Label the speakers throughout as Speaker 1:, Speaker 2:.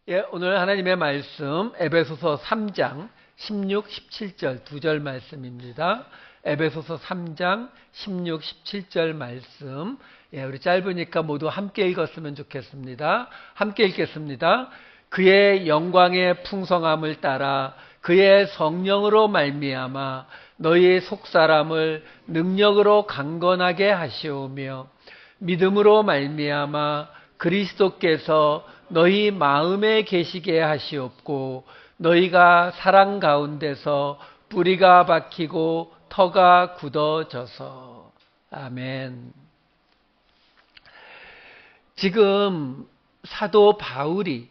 Speaker 1: 예, 오늘 하나님의 말씀 에베소서 3장 16, 17절 두 절 말씀입니다. 에베소서 3장 16, 17절 말씀. 예, 우리 짧으니까 모두 함께 읽었으면 좋겠습니다. 함께 읽겠습니다. 그의 영광의 풍성함을 따라 그의 성령으로 말미암아 너희 속사람을 능력으로 강건하게 하시오며 믿음으로 말미암아 그리스도께서 너희 마음에 계시게 하시옵고 너희가 사랑 가운데서 뿌리가 박히고 터가 굳어져서. 아멘. 지금 사도 바울이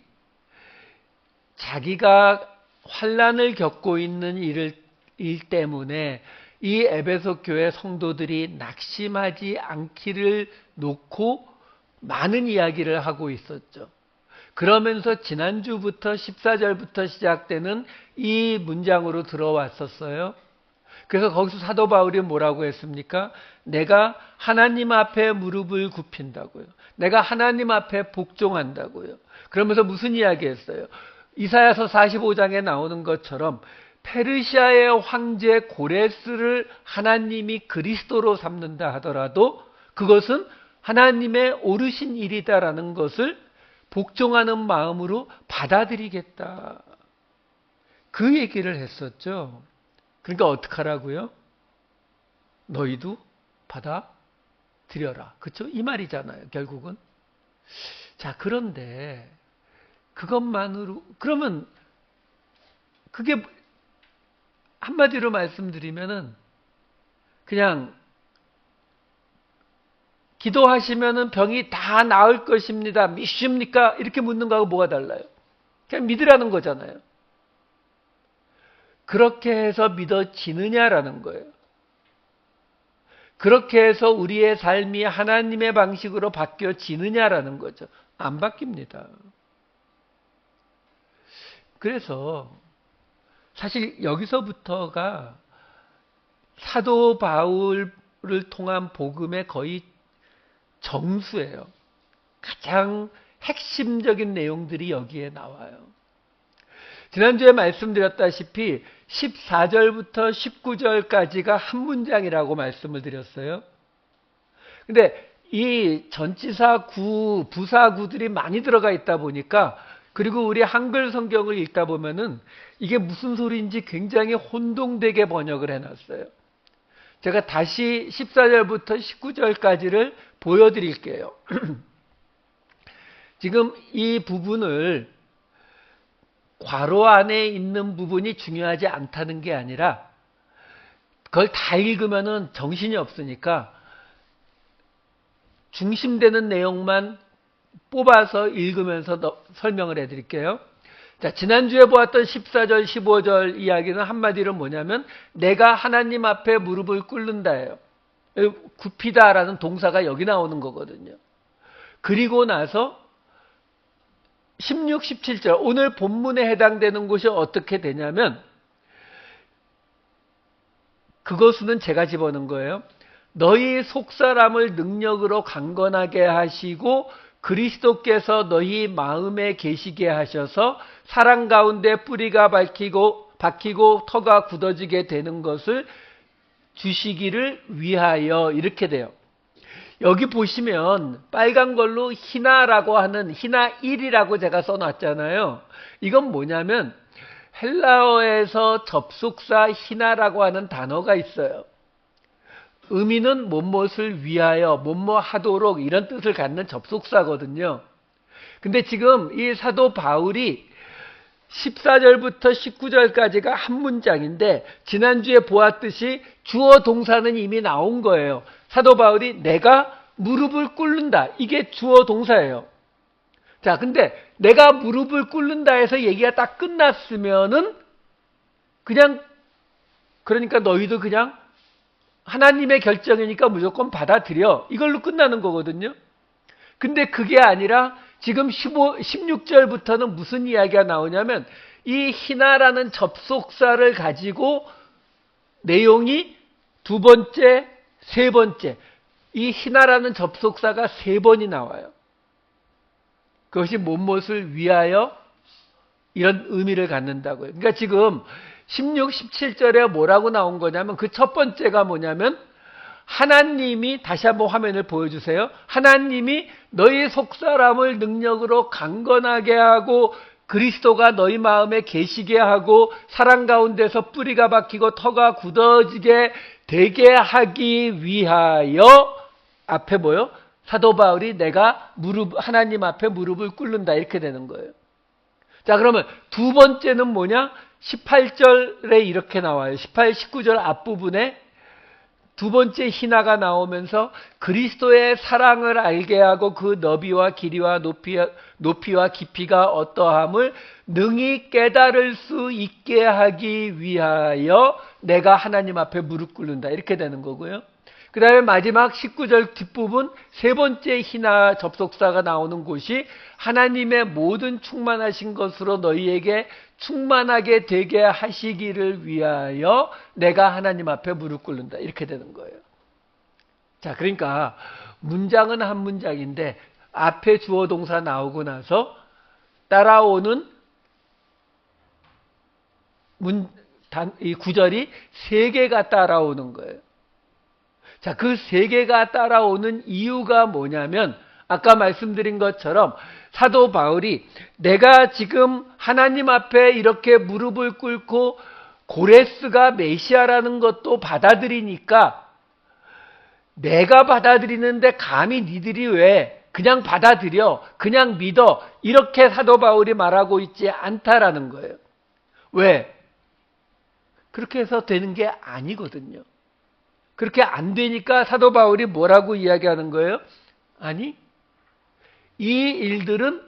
Speaker 1: 자기가 환난을 겪고 있는 일 때문에 이 에베소 교회 성도들이 낙심하지 않기를 놓고 많은 이야기를 하고 있었죠. 그러면서 지난주부터 14절부터 시작되는 이 문장으로 들어왔었어요. 그래서 거기서 사도 바울이 뭐라고 했습니까? 내가 하나님 앞에 무릎을 굽힌다고요. 내가 하나님 앞에 복종한다고요. 그러면서 무슨 이야기 했어요? 이사야서 45장에 나오는 것처럼 페르시아의 황제 고레스를 하나님이 그리스도로 삼는다 하더라도 그것은 하나님의 오르신 일이다라는 것을 복종하는 마음으로 받아들이겠다. 그 얘기를 했었죠. 그러니까 어떡하라고요? 너희도 받아들여라. 그렇죠? 이 말이잖아요. 결국은. 자, 그런데 그것만으로 그러면 그게 한마디로 말씀드리면은 그냥 기도하시면은 병이 다 나을 것입니다. 믿습니까? 이렇게 묻는 거하고 뭐가 달라요? 그냥 믿으라는 거잖아요. 그렇게 해서 믿어지느냐라는 거예요. 그렇게 해서 우리의 삶이 하나님의 방식으로 바뀌어지느냐라는 거죠. 안 바뀝니다. 그래서 사실 여기서부터가 사도 바울을 통한 복음의 거의 정수예요. 가장 핵심적인 내용들이 여기에 나와요. 지난주에 말씀드렸다시피 14절부터 19절까지가 한 문장이라고 말씀을 드렸어요. 근데 이 전치사 구, 부사구들이 많이 들어가 있다 보니까 그리고 우리 한글 성경을 읽다 보면은 이게 무슨 소리인지 굉장히 혼동되게 번역을 해놨어요. 제가 다시 14절부터 19절까지를 보여드릴게요. 지금 이 부분을 괄호 안에 있는 부분이 중요하지 않다는 게 아니라 그걸 다 읽으면은 정신이 없으니까 중심되는 내용만 뽑아서 읽으면서 설명을 해드릴게요. 자, 지난주에 보았던 14절, 15절 이야기는 한마디로 뭐냐면 내가 하나님 앞에 무릎을 꿇는다예요. 굽히다라는 동사가 여기 나오는 거거든요. 그리고 나서 16, 17절 오늘 본문에 해당되는 곳이 어떻게 되냐면 그것은 제가 집어넣은 거예요. 너희 속사람을 능력으로 강건하게 하시고 그리스도께서 너희 마음에 계시게 하셔서 사랑 가운데 뿌리가 박히고 터가 굳어지게 되는 것을 주시기를 위하여 이렇게 돼요. 여기 보시면 빨간 걸로 희나라고 하는 희나 1이라고 제가 써놨잖아요. 이건 뭐냐면 헬라어에서 접속사 희나라고 하는 단어가 있어요. 의미는 뭐뭇을 위하여 뭐뭐 하도록 이런 뜻을 갖는 접속사거든요. 근데 지금 이 사도 바울이 14절부터 19절까지가 한 문장인데 지난주에 보았듯이 주어 동사는 이미 나온 거예요. 사도 바울이 내가 무릎을 꿇는다. 이게 주어 동사예요. 자, 근데 내가 무릎을 꿇는다 해서 얘기가 딱 끝났으면은 그냥 그러니까 너희도 그냥 하나님의 결정이니까 무조건 받아들여. 이걸로 끝나는 거거든요. 근데 그게 아니라 지금 16절부터는 무슨 이야기가 나오냐면 이 희나라는 접속사를 가지고 내용이 두 번째, 세 번째 이 희나라는 접속사가 세 번이 나와요. 그것이 무엇을 위하여 이런 의미를 갖는다고요. 그러니까 지금 16, 17절에 뭐라고 나온 거냐면 그 첫 번째가 뭐냐면 하나님이, 다시 한번 화면을 보여주세요. 하나님이 너희 속사람을 능력으로 강건하게 하고 그리스도가 너희 마음에 계시게 하고 사랑 가운데서 뿌리가 박히고 터가 굳어지게 되게 하기 위하여, 앞에 뭐요? 사도 바울이 내가 하나님 앞에 무릎을 꿇는다, 이렇게 되는 거예요. 자, 그러면 두 번째는 뭐냐? 18절에 이렇게 나와요. 18, 19절 앞부분에 두 번째 희나가 나오면서 그리스도의 사랑을 알게 하고 그 너비와 길이와 높이와 깊이가 어떠함을 능히 깨달을 수 있게 하기 위하여 내가 하나님 앞에 무릎 꿇는다, 이렇게 되는 거고요. 그 다음에 마지막 19절 뒷부분 세 번째 희나 접속사가 나오는 곳이 하나님의 모든 충만하신 것으로 너희에게 충만하게 되게 하시기를 위하여 내가 하나님 앞에 무릎 꿇는다, 이렇게 되는 거예요. 자, 그러니까 문장은 한 문장인데 앞에 주어 동사 나오고 나서 따라오는 이 구절이 세 개가 따라오는 거예요. 자, 그 세 개가 따라오는 이유가 뭐냐면 아까 말씀드린 것처럼 사도 바울이 내가 지금 하나님 앞에 이렇게 무릎을 꿇고 고레스가 메시아라는 것도 받아들이니까 내가 받아들이는데 감히 니들이 왜 그냥 받아들여, 그냥 믿어, 이렇게 사도 바울이 말하고 있지 않다라는 거예요. 왜? 그렇게 해서 되는 게 아니거든요. 그렇게 안 되니까 사도 바울이 뭐라고 이야기하는 거예요? 아니, 이 일들은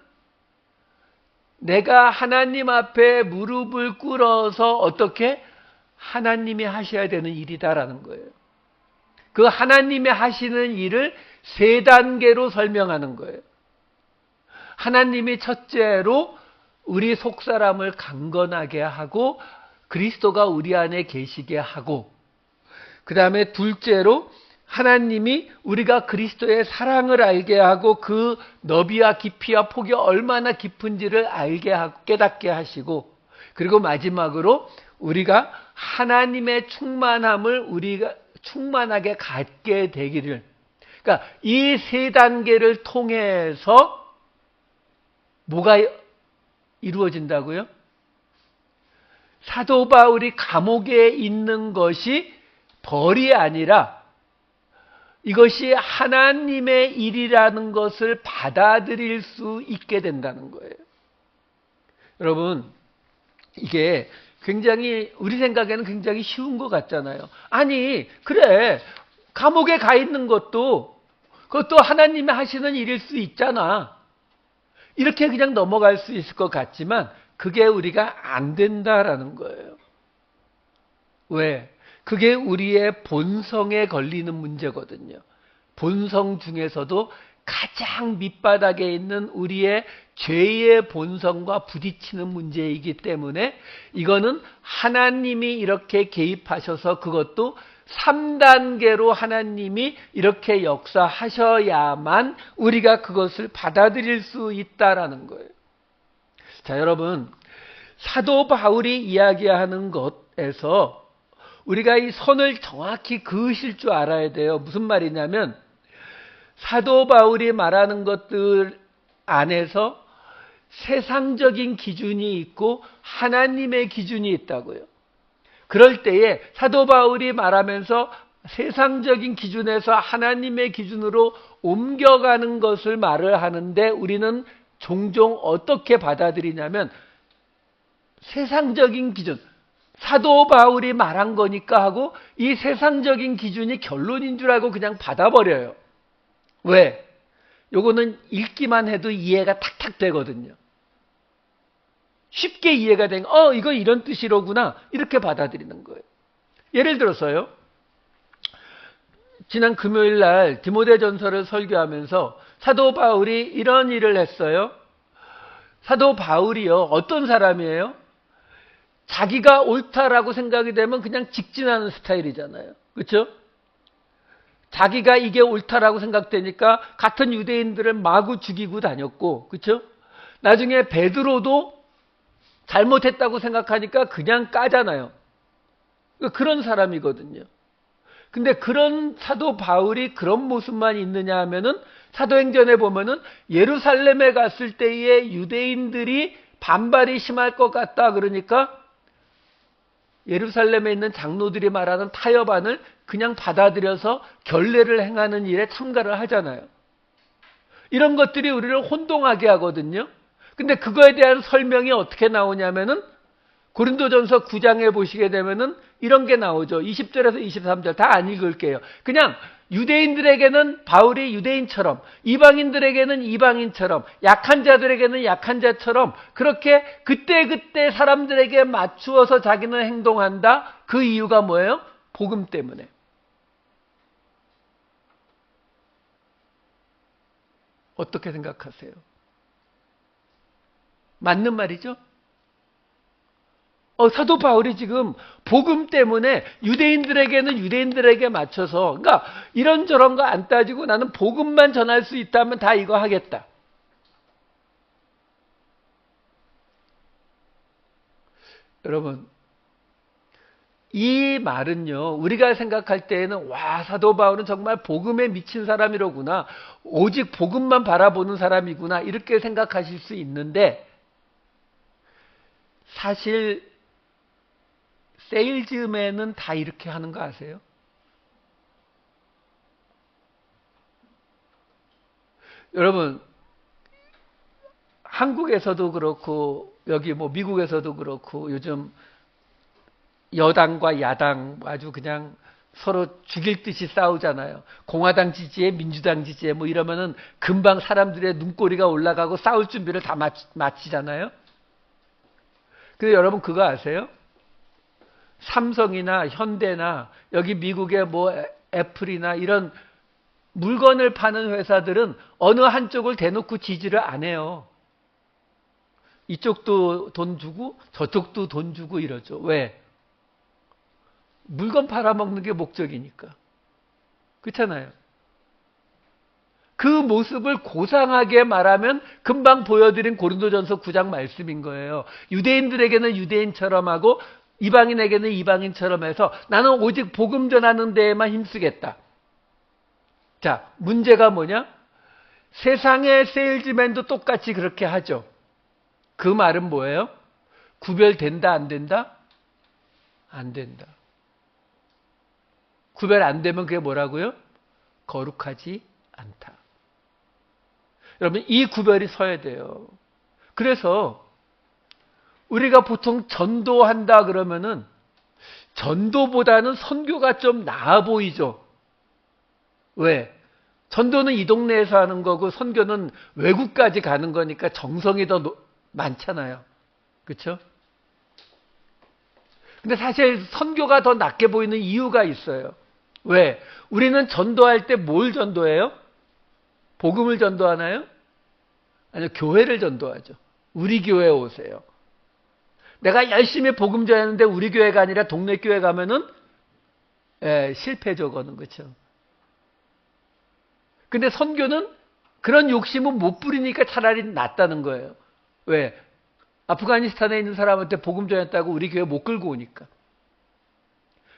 Speaker 1: 내가 하나님 앞에 무릎을 꿇어서 어떻게 하나님이 하셔야 되는 일이다라는 거예요. 그 하나님이 하시는 일을 세 단계로 설명하는 거예요. 하나님이 첫째로 우리 속사람을 강건하게 하고 그리스도가 우리 안에 계시게 하고, 그 다음에 둘째로 하나님이 우리가 그리스도의 사랑을 알게 하고 그 너비와 깊이와 폭이 얼마나 깊은지를 알게 하고 깨닫게 하시고, 그리고 마지막으로 우리가 하나님의 충만함을 우리가 충만하게 갖게 되기를, 그러니까 이 세 단계를 통해서 뭐가 이루어진다고요? 사도 바울이 감옥에 있는 것이 벌이 아니라 이것이 하나님의 일이라는 것을 받아들일 수 있게 된다는 거예요. 여러분, 이게 굉장히 우리 생각에는 굉장히 쉬운 것 같잖아요. 아니, 그래, 감옥에 가 있는 그것도 하나님이 하시는 일일 수 있잖아, 이렇게 그냥 넘어갈 수 있을 것 같지만 그게 우리가 안 된다라는 거예요. 왜? 그게 우리의 본성에 걸리는 문제거든요. 본성 중에서도 가장 밑바닥에 있는 우리의 죄의 본성과 부딪히는 문제이기 때문에 이거는 하나님이 이렇게 개입하셔서 그것도 3단계로 하나님이 이렇게 역사하셔야만 우리가 그것을 받아들일 수 있다라는 거예요. 자, 여러분, 사도 바울이 이야기하는 것에서 우리가 이 선을 정확히 그으실 줄 알아야 돼요. 무슨 말이냐면 사도 바울이 말하는 것들 안에서 세상적인 기준이 있고 하나님의 기준이 있다고요. 그럴 때에 사도 바울이 말하면서 세상적인 기준에서 하나님의 기준으로 옮겨가는 것을 말을 하는데 우리는 종종 어떻게 받아들이냐면 세상적인 기준, 사도 바울이 말한 거니까 하고 이 세상적인 기준이 결론인 줄 알고 그냥 받아버려요. 왜? 요거는 읽기만 해도 이해가 탁탁 되거든요. 쉽게 이해가 된, 이거 이런 뜻이로구나, 이렇게 받아들이는 거예요. 예를 들어서요, 지난 금요일 날 디모데전서를 설교하면서 사도 바울이 이런 일을 했어요. 사도 바울이요, 어떤 사람이에요? 자기가 옳다라고 생각이 되면 그냥 직진하는 스타일이잖아요. 그렇죠? 자기가 이게 옳다라고 생각되니까 같은 유대인들을 마구 죽이고 다녔고, 그렇죠? 나중에 베드로도 잘못했다고 생각하니까 그냥 까잖아요. 그런 사람이거든요. 근데 그런 사도 바울이 그런 모습만 있느냐 하면은 사도행전에 보면은 예루살렘에 갔을 때에 유대인들이 반발이 심할 것 같다 그러니까 예루살렘에 있는 장로들이 말하는 타협안을 그냥 받아들여서 결례를 행하는 일에 참가를 하잖아요. 이런 것들이 우리를 혼동하게 하거든요. 근데 그거에 대한 설명이 어떻게 나오냐면은 고린도전서 9장에 보시게 되면은 이런 게 나오죠. 20절에서 23절 다 안 읽을게요. 그냥 유대인들에게는 바울이 유대인처럼, 이방인들에게는 이방인처럼, 약한 자들에게는 약한 자처럼 그렇게 그때그때 사람들에게 맞추어서 자기는 행동한다. 그 이유가 뭐예요? 복음 때문에. 어떻게 생각하세요? 맞는 말이죠? 사도 바울이 지금 복음 때문에 유대인들에게는 유대인들에게 맞춰서, 그러니까 이런저런 거 안 따지고 나는 복음만 전할 수 있다면 다 이거 하겠다. 여러분, 이 말은요, 우리가 생각할 때에는 와, 사도 바울은 정말 복음에 미친 사람이로구나. 오직 복음만 바라보는 사람이구나. 이렇게 생각하실 수 있는데 사실 세일즈맨은 다 이렇게 하는 거 아세요? 여러분, 한국에서도 그렇고 여기 뭐 미국에서도 그렇고 요즘 여당과 야당 아주 그냥 서로 죽일 듯이 싸우잖아요. 공화당 지지에 민주당 지지에 뭐 이러면은 금방 사람들의 눈꼬리가 올라가고 싸울 준비를 다 마치잖아요. 근데 여러분 그거 아세요? 삼성이나 현대나 여기 미국의 뭐 애플이나 이런 물건을 파는 회사들은 어느 한쪽을 대놓고 지지를 안 해요. 이쪽도 돈 주고 저쪽도 돈 주고 이러죠. 왜? 물건 팔아먹는 게 목적이니까. 그렇잖아요. 그 모습을 고상하게 말하면 금방 보여드린 고린도전서 9장 말씀인 거예요. 유대인들에게는 유대인처럼 하고 이방인에게는 이방인처럼 해서 나는 오직 복음 전하는 데에만 힘쓰겠다. 자, 문제가 뭐냐? 세상의 세일즈맨도 똑같이 그렇게 하죠. 그 말은 뭐예요? 구별된다, 안 된다? 안 된다. 구별 안 되면 그게 뭐라고요? 거룩하지 않다. 여러분, 이 구별이 서야 돼요. 그래서 우리가 보통 전도한다 그러면은 전도보다는 선교가 좀 나아 보이죠. 왜? 전도는 이 동네에서 하는 거고 선교는 외국까지 가는 거니까 정성이 더 많잖아요. 그렇죠? 근데 사실 선교가 더 낫게 보이는 이유가 있어요. 왜? 우리는 전도할 때 뭘 전도해요? 복음을 전도하나요? 아니요, 교회를 전도하죠. 우리 교회에 오세요. 내가 열심히 복음 전하는데 우리 교회가 아니라 동네 교회 가면은 실패죠, 그거는. 그렇죠? 근데 선교는 그런 욕심은 못 부리니까 차라리 낫다는 거예요. 왜? 아프가니스탄에 있는 사람한테 복음 전했다고 우리 교회 못 끌고 오니까.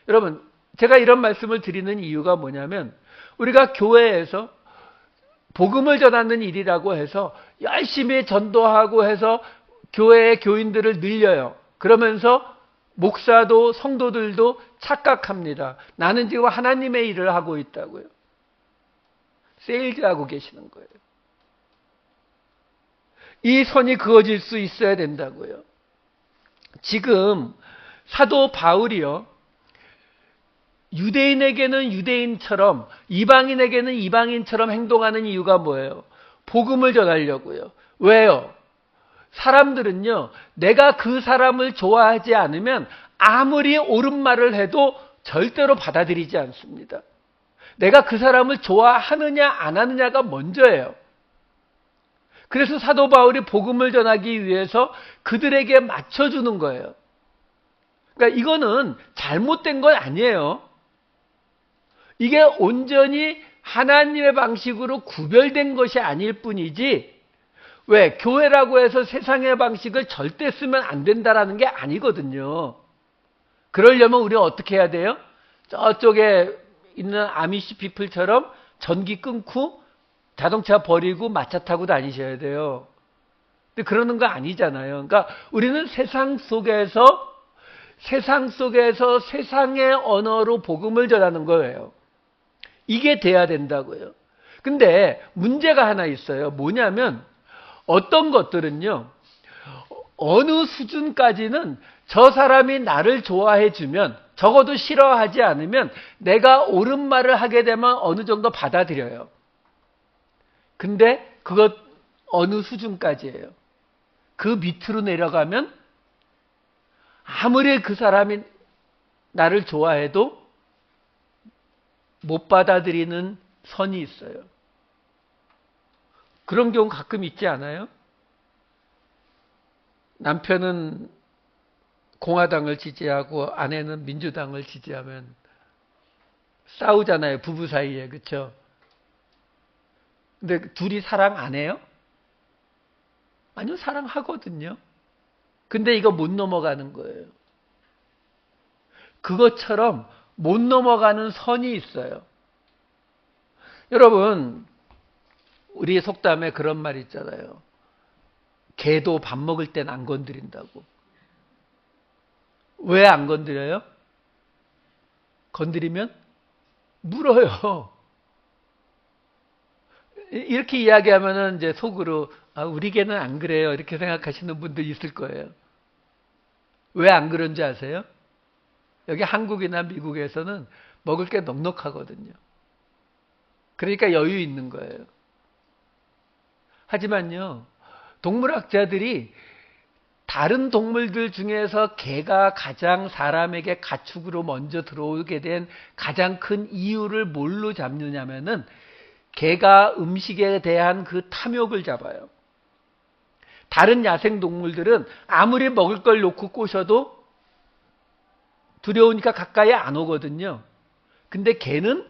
Speaker 1: 여러분, 제가 이런 말씀을 드리는 이유가 뭐냐면 우리가 교회에서 복음을 전하는 일이라고 해서 열심히 전도하고 해서 교회의 교인들을 늘려요. 그러면서 목사도 성도들도 착각합니다. 나는 지금 하나님의 일을 하고 있다고요. 세일즈하고 계시는 거예요. 이 선이 그어질 수 있어야 된다고요. 지금 사도 바울이요, 유대인에게는 유대인처럼 이방인에게는 이방인처럼 행동하는 이유가 뭐예요? 복음을 전하려고요. 왜요? 사람들은요, 내가 그 사람을 좋아하지 않으면 아무리 옳은 말을 해도 절대로 받아들이지 않습니다. 내가 그 사람을 좋아하느냐 안 하느냐가 먼저예요. 그래서 사도 바울이 복음을 전하기 위해서 그들에게 맞춰주는 거예요. 그러니까 이거는 잘못된 건 아니에요. 이게 온전히 하나님의 방식으로 구별된 것이 아닐 뿐이지 왜? 교회라고 해서 세상의 방식을 절대 쓰면 안 된다라는 게 아니거든요. 그러려면 우리가 어떻게 해야 돼요? 저쪽에 있는 아미시 피플처럼 전기 끊고 자동차 버리고 마차 타고 다니셔야 돼요. 근데 그러는 거 아니잖아요. 그러니까 우리는 세상 속에서 세상의 언어로 복음을 전하는 거예요. 이게 돼야 된다고요. 근데 문제가 하나 있어요. 뭐냐면 어떤 것들은요, 어느 수준까지는 저 사람이 나를 좋아해 주면, 적어도 싫어하지 않으면 내가 옳은 말을 하게 되면 어느 정도 받아들여요. 근데 그것 어느 수준까지예요. 그 밑으로 내려가면 아무리 그 사람이 나를 좋아해도 못 받아들이는 선이 있어요. 그런 경우 가끔 있지 않아요? 남편은 공화당을 지지하고 아내는 민주당을 지지하면 싸우잖아요. 부부 사이에. 그렇죠? 근데 둘이 사랑 안 해요? 아니요, 사랑하거든요. 근데 이거 못 넘어가는 거예요. 그것처럼 못 넘어가는 선이 있어요. 여러분, 우리 속담에 그런 말 있잖아요. 개도 밥 먹을 땐 안 건드린다고. 왜 안 건드려요? 건드리면 물어요. 이렇게 이야기하면은 이제 속으로 우리 개는 안 그래요. 이렇게 생각하시는 분들 있을 거예요. 왜 안 그런지 아세요? 여기 한국이나 미국에서는 먹을 게 넉넉하거든요. 그러니까 여유 있는 거예요. 하지만요, 동물학자들이 다른 동물들 중에서 개가 가장 사람에게 가축으로 먼저 들어오게 된 가장 큰 이유를 뭘로 잡느냐면은 개가 음식에 대한 그 탐욕을 잡아요. 다른 야생 동물들은 아무리 먹을 걸 놓고 꼬셔도 두려우니까 가까이 안 오거든요. 근데 개는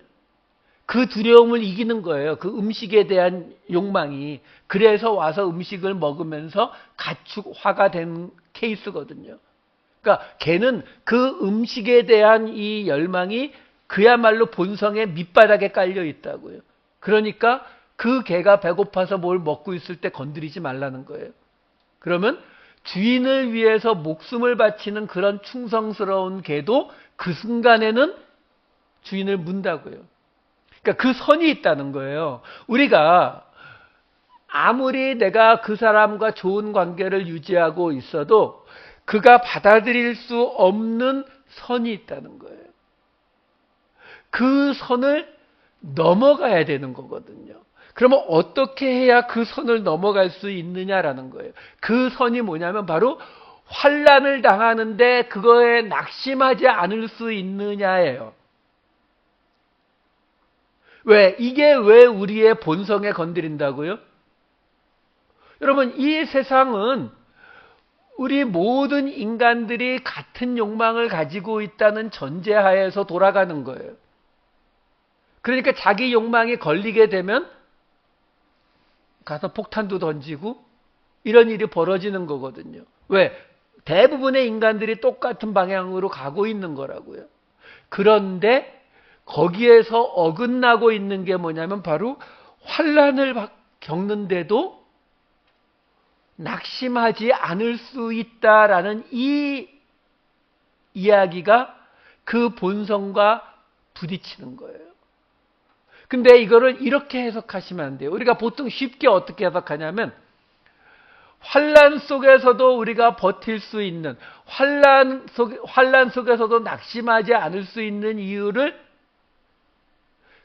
Speaker 1: 그 두려움을 이기는 거예요. 그 음식에 대한 욕망이. 그래서 와서 음식을 먹으면서 가축화가 된 케이스거든요. 그러니까 개는 그 음식에 대한 이 열망이 그야말로 본성의 밑바닥에 깔려 있다고요. 그러니까 그 개가 배고파서 뭘 먹고 있을 때 건드리지 말라는 거예요. 그러면 주인을 위해서 목숨을 바치는 그런 충성스러운 개도 그 순간에는 주인을 문다고요. 그러니까 그 선이 있다는 거예요. 우리가 아무리 내가 그 사람과 좋은 관계를 유지하고 있어도 그가 받아들일 수 없는 선이 있다는 거예요. 그 선을 넘어가야 되는 거거든요. 그러면 어떻게 해야 그 선을 넘어갈 수 있느냐라는 거예요. 그 선이 뭐냐면 바로 환난을 당하는데 그거에 낙심하지 않을 수 있느냐예요. 이게 왜 우리의 본성에 건드린다고요? 여러분, 이 세상은 우리 모든 인간들이 같은 욕망을 가지고 있다는 전제하에서 돌아가는 거예요. 그러니까 자기 욕망이 걸리게 되면 가서 폭탄도 던지고 이런 일이 벌어지는 거거든요. 왜? 대부분의 인간들이 똑같은 방향으로 가고 있는 거라고요. 그런데 거기에서 어긋나고 있는 게 뭐냐면 바로 환난을 겪는데도 낙심하지 않을 수 있다라는 이 이야기가 그 본성과 부딪히는 거예요. 근데 이거를 이렇게 해석하시면 안 돼요. 우리가 보통 쉽게 어떻게 해석하냐면 환난 속에서도 우리가 버틸 수 있는, 환난 속에서도 낙심하지 않을 수 있는 이유를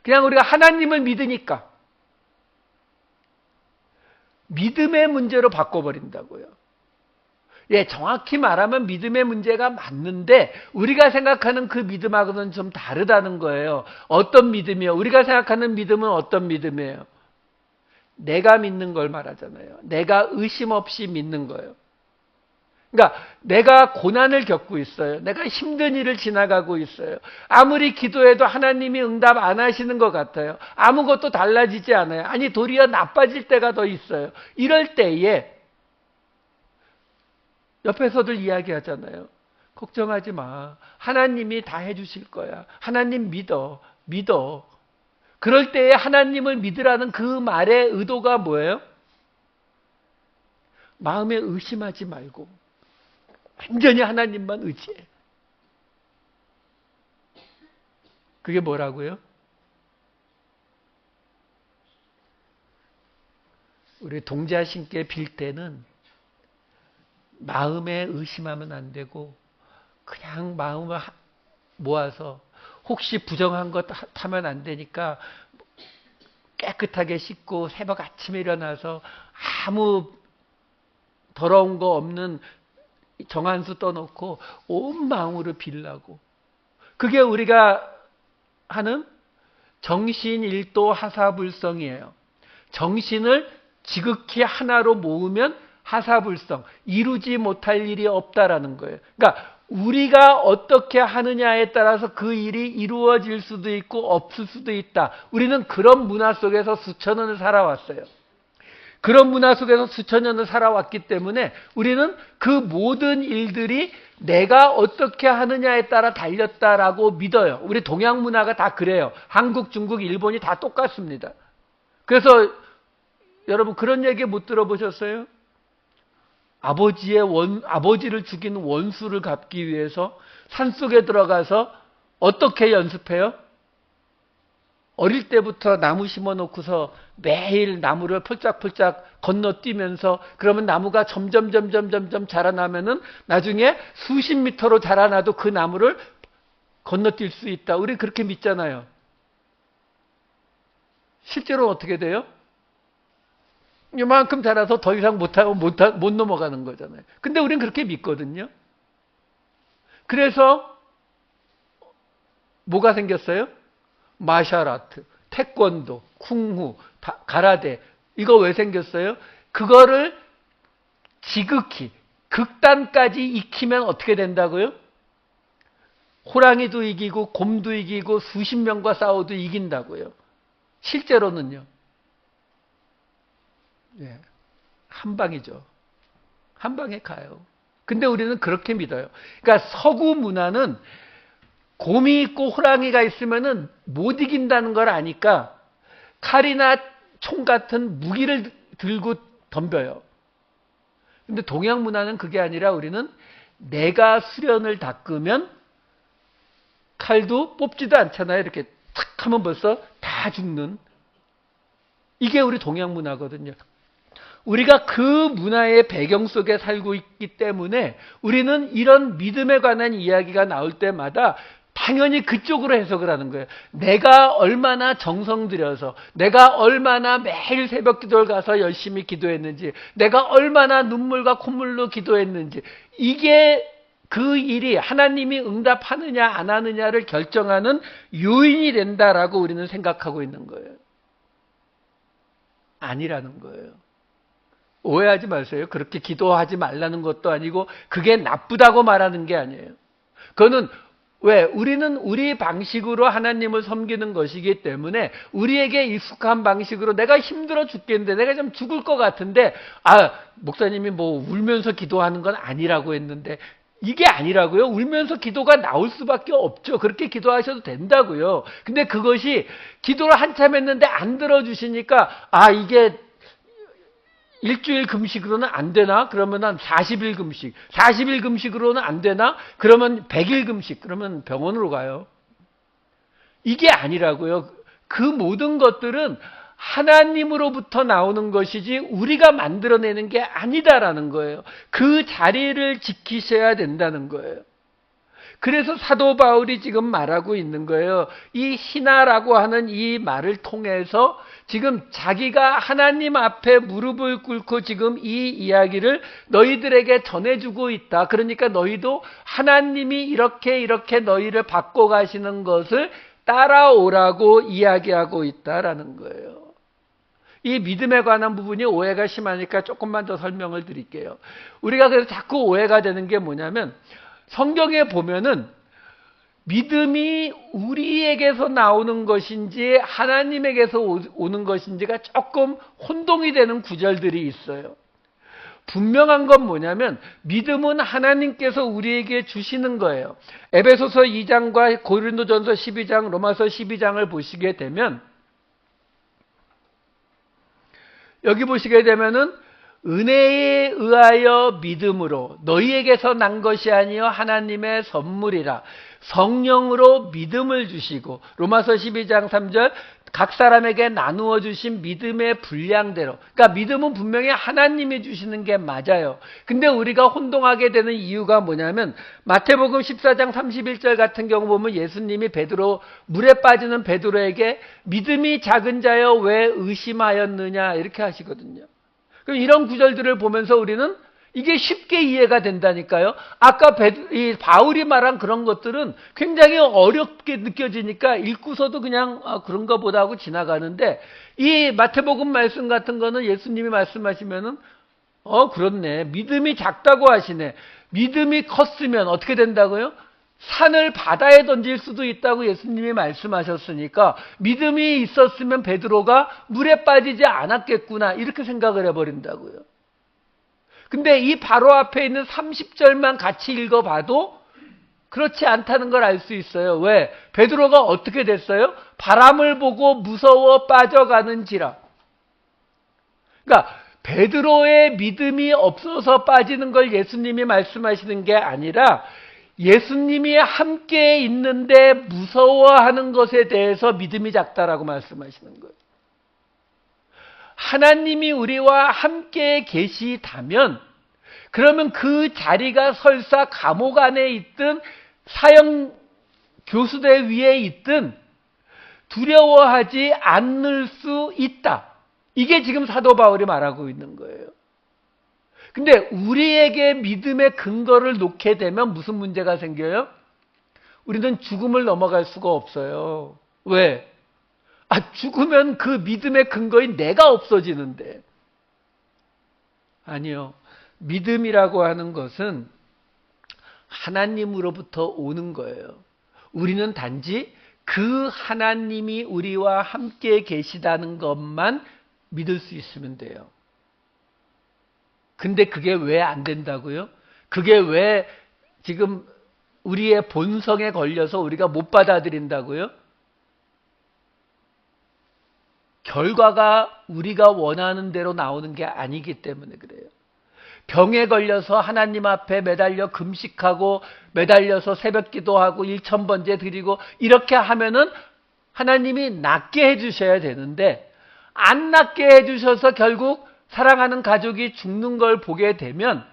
Speaker 1: 그냥 우리가 하나님을 믿으니까 믿음의 문제로 바꿔버린다고요. 예, 정확히 말하면 믿음의 문제가 맞는데 우리가 생각하는 그 믿음하고는 좀 다르다는 거예요. 어떤 믿음이요? 우리가 생각하는 믿음은 어떤 믿음이에요? 내가 믿는 걸 말하잖아요. 내가 의심 없이 믿는 거예요. 그러니까 내가 고난을 겪고 있어요. 내가 힘든 일을 지나가고 있어요. 아무리 기도해도 하나님이 응답 안 하시는 것 같아요. 아무것도 달라지지 않아요. 아니 도리어 나빠질 때가 더 있어요. 이럴 때에 옆에서들 이야기하잖아요. 걱정하지 마. 하나님이 다 해주실 거야. 하나님 믿어. 믿어. 그럴 때에 하나님을 믿으라는 그 말의 의도가 뭐예요? 마음에 의심하지 말고 완전히 하나님만 의지해. 그게 뭐라고요? 우리 동자신께 빌 때는 마음에 의심하면 안 되고 그냥 마음을 모아서 혹시 부정한 것 하면 안 되니까 깨끗하게 씻고 새벽 아침에 일어나서 아무 더러운 거 없는 정한수 떠놓고 온 마음으로 빌라고. 그게 우리가 하는 정신일도 하사불성이에요. 정신을 지극히 하나로 모으면 하사불성, 이루지 못할 일이 없다라는 거예요. 그러니까 우리가 어떻게 하느냐에 따라서 그 일이 이루어질 수도 있고 없을 수도 있다. 우리는 그런 문화 속에서 수천 년을 살아왔어요. 그런 문화 속에서 수천 년을 살아왔기 때문에 우리는 그 모든 일들이 내가 어떻게 하느냐에 따라 달렸다라고 믿어요. 우리 동양 문화가 다 그래요. 한국, 중국, 일본이 다 똑같습니다. 그래서 여러분 그런 얘기 못 들어보셨어요? 아버지를 죽인 원수를 갚기 위해서 산속에 들어가서 어떻게 연습해요? 어릴 때부터 나무 심어놓고서 매일 나무를 펄짝펄짝 건너뛰면서 그러면 나무가 점점 자라나면은 나중에 수십 미터로 자라나도 그 나무를 건너뛸 수 있다. 우리 그렇게 믿잖아요. 실제로 어떻게 돼요? 이만큼 자라서 더 이상 못 넘어가는 거잖아요. 근데 우린 그렇게 믿거든요. 그래서 뭐가 생겼어요? 마샬아트, 태권도, 쿵후, 가라데. 이거 왜 생겼어요? 그거를 지극히 극단까지 익히면 어떻게 된다고요? 호랑이도 이기고 곰도 이기고 수십 명과 싸워도 이긴다고요. 실제로는요. 예, 한 방이죠. 한 방에 가요. 근데 우리는 그렇게 믿어요. 그러니까 서구 문화는 곰이 있고 호랑이가 있으면은 못 이긴다는 걸 아니까 칼이나 총 같은 무기를 들고 덤벼요. 근데 동양 문화는 그게 아니라 우리는 내가 수련을 닦으면 칼도 뽑지도 않잖아요. 이렇게 탁 하면 벌써 다 죽는. 이게 우리 동양 문화거든요. 우리가 그 문화의 배경 속에 살고 있기 때문에 우리는 이런 믿음에 관한 이야기가 나올 때마다 당연히 그쪽으로 해석을 하는 거예요. 내가 얼마나 정성 들여서, 내가 얼마나 매일 새벽 기도를 가서 열심히 기도했는지, 내가 얼마나 눈물과 콧물로 기도했는지, 이게 그 일이 하나님이 응답하느냐 안 하느냐를 결정하는 요인이 된다라고 우리는 생각하고 있는 거예요. 아니라는 거예요. 오해하지 마세요. 그렇게 기도하지 말라는 것도 아니고 그게 나쁘다고 말하는 게 아니에요. 그거는 왜? 우리는 우리 방식으로 하나님을 섬기는 것이기 때문에 우리에게 익숙한 방식으로 내가 힘들어 죽겠는데 내가 좀 죽을 것 같은데 목사님이 뭐 울면서 기도하는 건 아니라고 했는데 이게 아니라고요. 울면서 기도가 나올 수밖에 없죠. 그렇게 기도하셔도 된다고요. 근데 그것이 기도를 한참 했는데 안 들어주시니까 이게 일주일 금식으로는 안 되나? 그러면 40일 금식. 40일 금식으로는 안 되나? 그러면 100일 금식. 그러면 병원으로 가요. 이게 아니라고요. 그 모든 것들은 하나님으로부터 나오는 것이지 우리가 만들어내는 게 아니다라는 거예요. 그 자리를 지키셔야 된다는 거예요. 그래서 사도 바울이 지금 말하고 있는 거예요. 이 희나라고 하는 이 말을 통해서 지금 자기가 하나님 앞에 무릎을 꿇고 지금 이 이야기를 너희들에게 전해주고 있다. 그러니까 너희도 하나님이 이렇게 너희를 바꿔가시는 것을 따라오라고 이야기하고 있다라는 거예요. 이 믿음에 관한 부분이 오해가 심하니까 조금만 더 설명을 드릴게요. 우리가 그래서 자꾸 오해가 되는 게 뭐냐면 성경에 보면은 믿음이 우리에게서 나오는 것인지 하나님에게서 오는 것인지가 조금 혼동이 되는 구절들이 있어요. 분명한 건 뭐냐면 믿음은 하나님께서 우리에게 주시는 거예요. 에베소서 2장과 고린도전서 12장, 로마서 12장을 보시게 되면 여기 보시게 되면은 은혜에 의하여 믿음으로 너희에게서 난 것이 아니요 하나님의 선물이라. 성령으로 믿음을 주시고 로마서 12장 3절 각 사람에게 나누어 주신 믿음의 분량대로. 그러니까 믿음은 분명히 하나님이 주시는 게 맞아요. 근데 우리가 혼동하게 되는 이유가 뭐냐면 마태복음 14장 31절 같은 경우 보면 예수님이 물에 빠지는 베드로에게 믿음이 작은 자여 왜 의심하였느냐 이렇게 하시거든요. 그럼 이런 구절들을 보면서 우리는 이게 쉽게 이해가 된다니까요. 아까 바울이 말한 그런 것들은 굉장히 어렵게 느껴지니까 읽고서도 그냥 그런가 보다 하고 지나가는데 이 마태복음 말씀 같은 거는 예수님이 말씀하시면은 그렇네. 믿음이 작다고 하시네. 믿음이 컸으면 어떻게 된다고요? 산을 바다에 던질 수도 있다고 예수님이 말씀하셨으니까 믿음이 있었으면 베드로가 물에 빠지지 않았겠구나 이렇게 생각을 해버린다고요. 근데 이 바로 앞에 있는 30절만 같이 읽어봐도 그렇지 않다는 걸 알 수 있어요. 왜? 베드로가 어떻게 됐어요? 바람을 보고 무서워 빠져가는지라. 그러니까 베드로의 믿음이 없어서 빠지는 걸 예수님이 말씀하시는 게 아니라 예수님이 함께 있는데 무서워하는 것에 대해서 믿음이 작다라고 말씀하시는 거예요. 하나님이 우리와 함께 계시다면 그러면 그 자리가 설사 감옥 안에 있든 사형 교수대 위에 있든 두려워하지 않을 수 있다. 이게 지금 사도 바울이 말하고 있는 거예요. 근데 우리에게 믿음의 근거를 놓게 되면 무슨 문제가 생겨요? 우리는 죽음을 넘어갈 수가 없어요. 왜? 죽으면 그 믿음의 근거인 내가 없어지는데. 아니요. 믿음이라고 하는 것은 하나님으로부터 오는 거예요. 우리는 단지 그 하나님이 우리와 함께 계시다는 것만 믿을 수 있으면 돼요. 근데 그게 왜 안 된다고요? 그게 왜 지금 우리의 본성에 걸려서 우리가 못 받아들인다고요? 결과가 우리가 원하는 대로 나오는 게 아니기 때문에 그래요. 병에 걸려서 하나님 앞에 매달려 금식하고 매달려서 새벽 기도하고 1000번째 드리고 이렇게 하면은 하나님이 낫게 해주셔야 되는데 안 낫게 해주셔서 결국 사랑하는 가족이 죽는 걸 보게 되면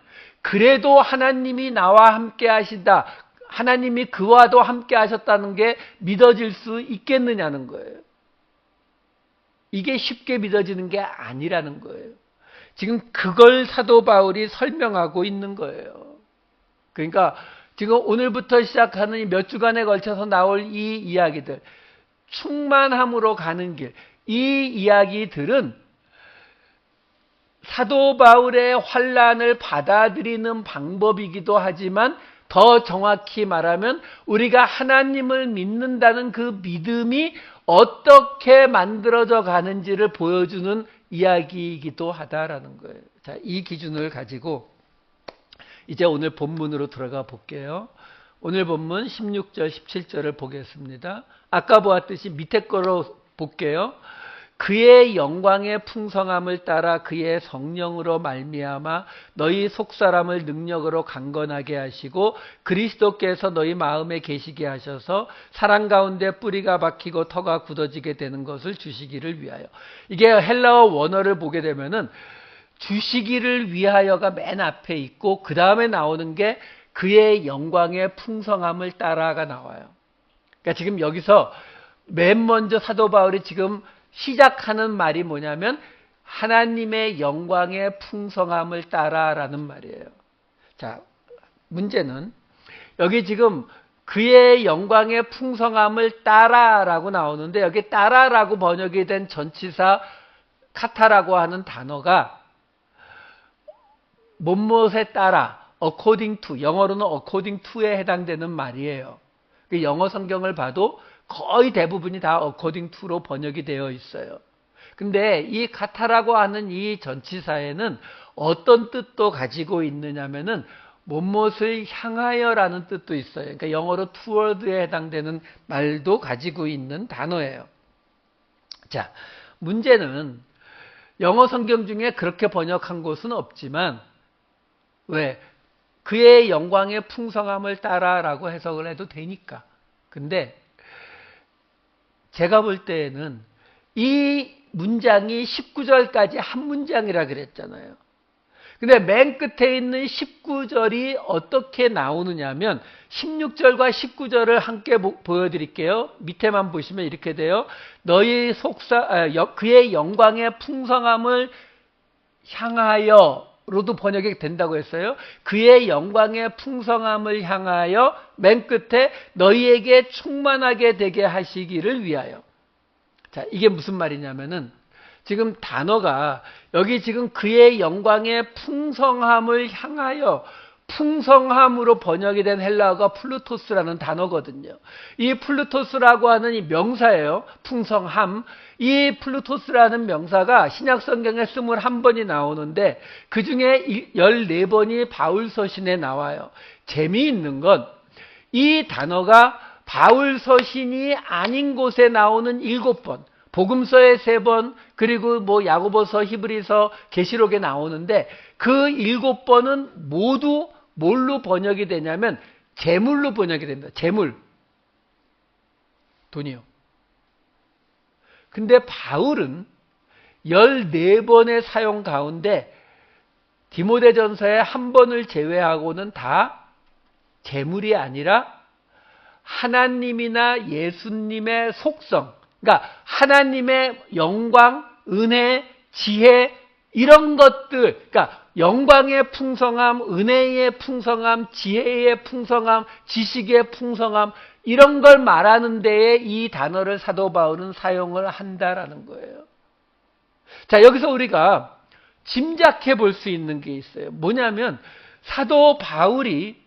Speaker 1: 그래도 하나님이 나와 함께 하신다. 하나님이 그와도 함께 하셨다는 게 믿어질 수 있겠느냐는 거예요. 이게 쉽게 믿어지는 게 아니라는 거예요. 지금 그걸 사도 바울이 설명하고 있는 거예요. 그러니까 지금 오늘부터 시작하는 몇 주간에 걸쳐서 나올 이 이야기들, 충만함으로 가는 길, 이 이야기들은 사도 바울의 환난을 받아들이는 방법이기도 하지만 더 정확히 말하면 우리가 하나님을 믿는다는 그 믿음이 어떻게 만들어져 가는지를 보여주는 이야기이기도 하다라는 거예요. 자, 이 기준을 가지고 이제 오늘 본문으로 들어가 볼게요. 오늘 본문 16절, 17절을 보겠습니다. 아까 보았듯이 밑에 거로 볼게요. 그의 영광의 풍성함을 따라 그의 성령으로 말미암아 너희 속사람을 능력으로 강건하게 하시고 그리스도께서 너희 마음에 계시게 하셔서 사랑 가운데 뿌리가 박히고 터가 굳어지게 되는 것을 주시기를 위하여. 이게 헬라어 원어를 보게 되면은 주시기를 위하여가 맨 앞에 있고 그 다음에 나오는 게 그의 영광의 풍성함을 따라가 나와요. 그러니까 지금 여기서 맨 먼저 사도 바울이 지금 시작하는 말이 뭐냐면 하나님의 영광의 풍성함을 따라라는 말이에요. 자, 문제는 여기 지금 그의 영광의 풍성함을 따라라고 나오는데 여기 따라라고 번역이 된 전치사 카타라고 하는 단어가 못못에 따라 according to, 영어로는 according to에 해당되는 말이에요. 영어 성경을 봐도 거의 대부분이 다 according to로 번역이 되어 있어요. 근데 이 카타라고 하는 이 전치사에는 어떤 뜻도 가지고 있느냐면은 못못을 향하여라는 뜻도 있어요. 그러니까 영어로 toward에 해당되는 말도 가지고 있는 단어예요. 자, 문제는 영어 성경 중에 그렇게 번역한 곳은 없지만 왜? 그의 영광의 풍성함을 따라라고 해석을 해도 되니까. 근데 제가 볼 때에는 이 문장이 19절까지 한 문장이라 그랬잖아요. 근데 맨 끝에 있는 19절이 어떻게 나오느냐면 16절과 19절을 함께 보여드릴게요. 밑에만 보시면 이렇게 돼요. 너희 그의 영광의 풍성함을 향하여로도 번역이 된다고 했어요. 그의 영광의 풍성함을 향하여 맨 끝에 너희에게 충만하게 되게 하시기를 위하여. 자, 이게 무슨 말이냐면은 지금 단어가 여기 지금 그의 영광의 풍성함을 향하여 풍성함으로 번역이 된 헬라어가 플루토스라는 단어거든요. 이 플루토스라고 하는 이 명사예요. 풍성함. 이 플루토스라는 명사가 신약 성경에 21번이 나오는데 그중에 14번이 바울 서신에 나와요. 재미있는 건 이 단어가 바울 서신이 아닌 곳에 나오는 7번, 복음서에 3번, 그리고 야고보서, 히브리서, 계시록에 나오는데 그 7번은 모두 뭘로 번역이 되냐면 재물로 번역이 됩니다. 재물. 돈이요. 근데 바울은 14번의 사용 가운데 디모데전서에 1번을 제외하고는 다 재물이 아니라 하나님이나 예수님의 속성, 그러니까 하나님의 영광, 은혜, 지혜 이런 것들, 그러니까 영광의 풍성함, 은혜의 풍성함, 지혜의 풍성함, 지식의 풍성함 이런 걸 말하는 데에 이 단어를 사도 바울은 사용을 한다라는 거예요. 자, 여기서 우리가 짐작해 볼 수 있는 게 있어요. 뭐냐면 사도 바울이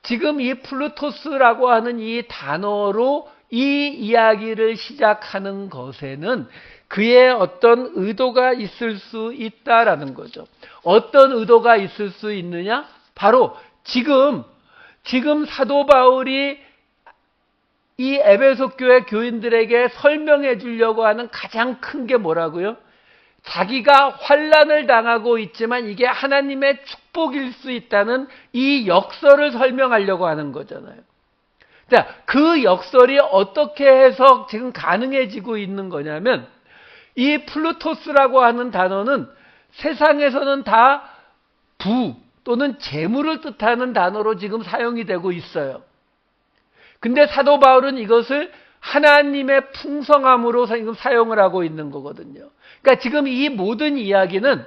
Speaker 1: 지금 이 플루토스라고 하는 이 단어로 이 이야기를 시작하는 것에는 그의 어떤 의도가 있을 수 있다라는 거죠. 어떤 의도가 있을 수 있느냐? 바로 지금 사도 바울이 이 에베소 교회 교인들에게 설명해 주려고 하는 가장 큰 게 뭐라고요? 자기가 환난을 당하고 있지만 이게 하나님의 축복일 수 있다는 이 역설을 설명하려고 하는 거잖아요. 자, 그 역설이 어떻게 해서 지금 가능해지고 있는 거냐면 이 플루토스라고 하는 단어는 세상에서는 다 부 또는 재물을 뜻하는 단어로 지금 사용이 되고 있어요. 근데 사도 바울은 이것을 하나님의 풍성함으로 지금 사용을 하고 있는 거거든요. 그러니까 지금 이 모든 이야기는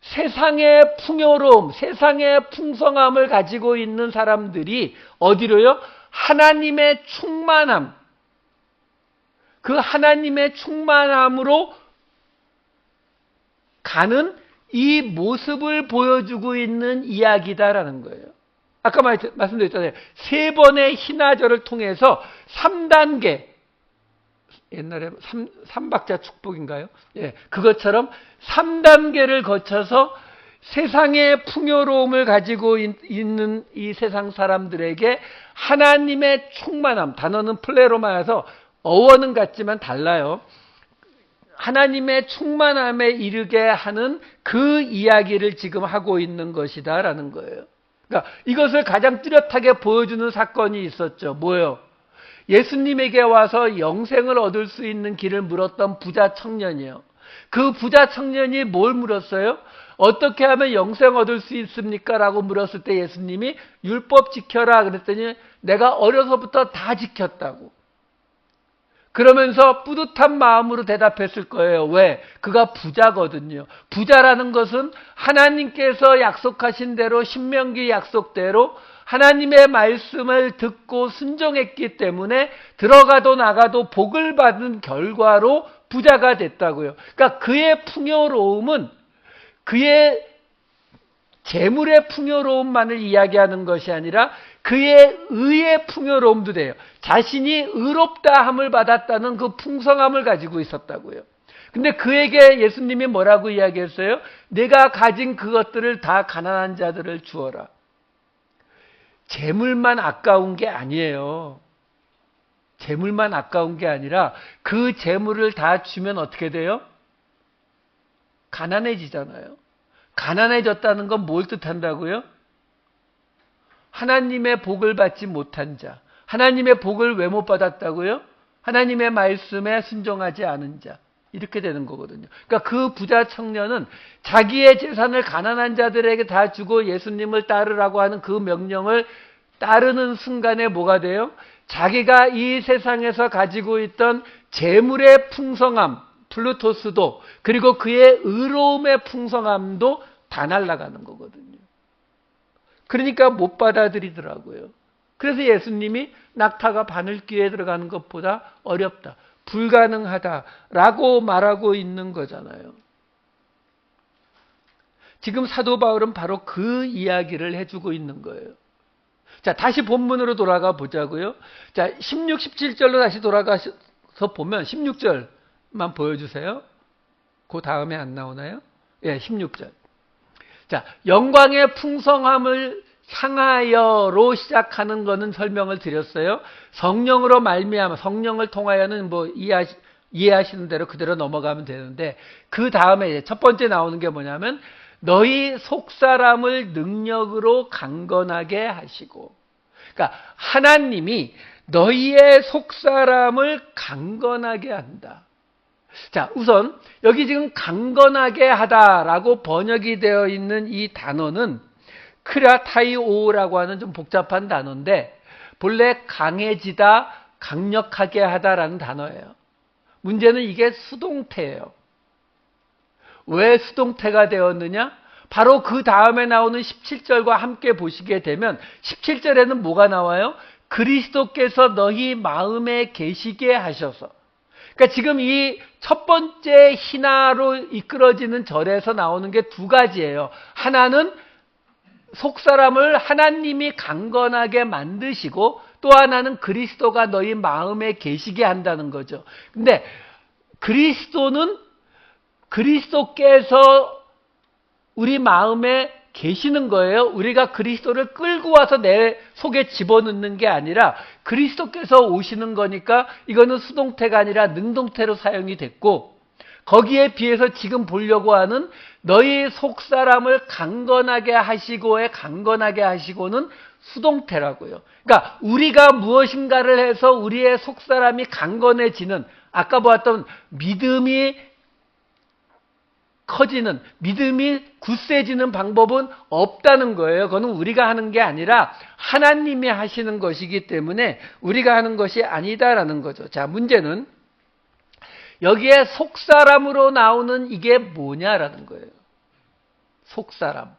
Speaker 1: 세상의 풍요로움, 세상의 풍성함을 가지고 있는 사람들이 어디로요? 하나님의 충만함, 그 하나님의 충만함으로 가는 이 모습을 보여주고 있는 이야기다라는 거예요. 아까 말씀드렸잖아요. 3번의 희나절을 통해서 3단계, 옛날에 3박자 축복인가요? 예, 그것처럼 3단계를 거쳐서 세상의 풍요로움을 가지고 있는 이 세상 사람들에게 하나님의 충만함, 단어는 플레로마여서 어원은 같지만 달라요. 하나님의 충만함에 이르게 하는 그 이야기를 지금 하고 있는 것이다라는 거예요. 그러니까 이것을 가장 뚜렷하게 보여주는 사건이 있었죠. 뭐예요? 예수님에게 와서 영생을 얻을 수 있는 길을 물었던 부자 청년이에요. 그 부자 청년이 뭘 물었어요? 어떻게 하면 영생 얻을 수 있습니까? 라고 물었을 때 예수님이 율법 지켜라 그랬더니 내가 어려서부터 다 지켰다고. 그러면서 뿌듯한 마음으로 대답했을 거예요. 왜? 그가 부자거든요. 부자라는 것은 하나님께서 약속하신 대로 신명기 약속대로 하나님의 말씀을 듣고 순종했기 때문에 들어가도 나가도 복을 받은 결과로 부자가 됐다고요. 그러니까 그의 풍요로움은 그의 재물의 풍요로움만을 이야기하는 것이 아니라 그의 의의 풍요로움도 돼요. 자신이 의롭다 함을 받았다는 그 풍성함을 가지고 있었다고요. 근데 그에게 예수님이 뭐라고 이야기했어요? 내가 가진 그것들을 다 가난한 자들을 주어라. 재물만 아까운 게 아니에요. 재물만 아까운 게 아니라 그 재물을 다 주면 어떻게 돼요? 가난해지잖아요. 가난해졌다는 건 뭘 뜻한다고요? 하나님의 복을 받지 못한 자. 하나님의 복을 왜 못 받았다고요? 하나님의 말씀에 순종하지 않은 자. 이렇게 되는 거거든요. 그러니까 그 부자 청년은 자기의 재산을 가난한 자들에게 다 주고 예수님을 따르라고 하는 그 명령을 따르는 순간에 뭐가 돼요? 자기가 이 세상에서 가지고 있던 재물의 풍성함, 플루토스도, 그리고 그의 의로움의 풍성함도 다 날아가는 거거든요. 그러니까 못 받아들이더라고요. 그래서 예수님이 낙타가 바늘귀에 들어가는 것보다 어렵다, 불가능하다라고 말하고 있는 거잖아요. 지금 사도 바울은 바로 그 이야기를 해주고 있는 거예요. 자, 다시 본문으로 돌아가 보자고요. 자, 16, 17절로 다시 돌아가서 보면 16절만 보여주세요. 그 다음에 안 나오나요? 예, 16절. 자, 영광의 풍성함을 향하여로 시작하는 거는 설명을 드렸어요. 성령으로 말미암아, 성령을 통하여는 뭐 이해하시는 대로 그대로 넘어가면 되는데, 그 다음에 첫 번째 나오는 게 뭐냐면 너희 속사람을 능력으로 강건하게 하시고, 그러니까 하나님이 너희의 속사람을 강건하게 한다. 자, 우선 여기 지금 강건하게 하다라고 번역이 되어 있는 이 단어는 크라타이오라고 하는 좀 복잡한 단어인데, 본래 강해지다, 강력하게 하다라는 단어예요. 문제는 이게 수동태예요. 왜 수동태가 되었느냐? 바로 그 다음에 나오는 17절과 함께 보시게 되면 17절에는 뭐가 나와요? 그리스도께서 너희 마음에 계시게 하셔서. 그러니까 지금 이 첫 번째 희나로 이끌어지는 절에서 나오는 게 두 가지예요. 하나는 속사람을 하나님이 강건하게 만드시고, 또 하나는 그리스도가 너희 마음에 계시게 한다는 거죠. 근데 그리스도께서 우리 마음에 계시는 거예요. 우리가 그리스도를 끌고 와서 내 속에 집어넣는 게 아니라 그리스도께서 오시는 거니까 이거는 수동태가 아니라 능동태로 사용이 됐고, 거기에 비해서 지금 보려고 하는 너희 속사람을 강건하게 하시고의 강건하게 하시고는 수동태라고요. 그러니까 우리가 무엇인가를 해서 우리의 속사람이 강건해지는, 아까 보았던 믿음이 커지는, 믿음이 굳세지는 방법은 없다는 거예요. 그거는 우리가 하는 게 아니라 하나님이 하시는 것이기 때문에 우리가 하는 것이 아니다라는 거죠. 자, 문제는 여기에 속사람으로 나오는 이게 뭐냐라는 거예요. 속사람.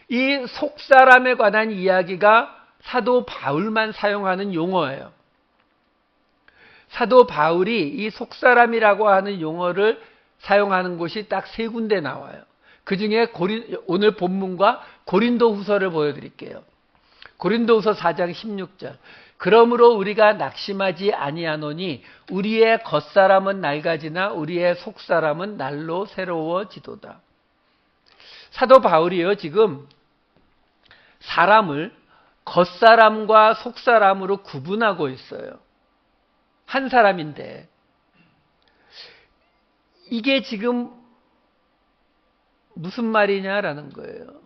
Speaker 1: 이 속사람에 관한 이야기가 사도 바울만 사용하는 용어예요. 사도 바울이 이 속사람이라고 하는 용어를 사용하는 곳이 딱 세 군데 나와요. 그 중에 오늘 본문과 고린도 후서를 보여드릴게요. 고린도 후서 4장 16절. 그러므로 우리가 낙심하지 아니하노니 우리의 겉사람은 낡아지나 우리의 속사람은 날로 새로워지도다. 사도 바울이요, 지금 사람을 겉사람과 속사람으로 구분하고 있어요. 한 사람인데 이게 지금 무슨 말이냐라는 거예요.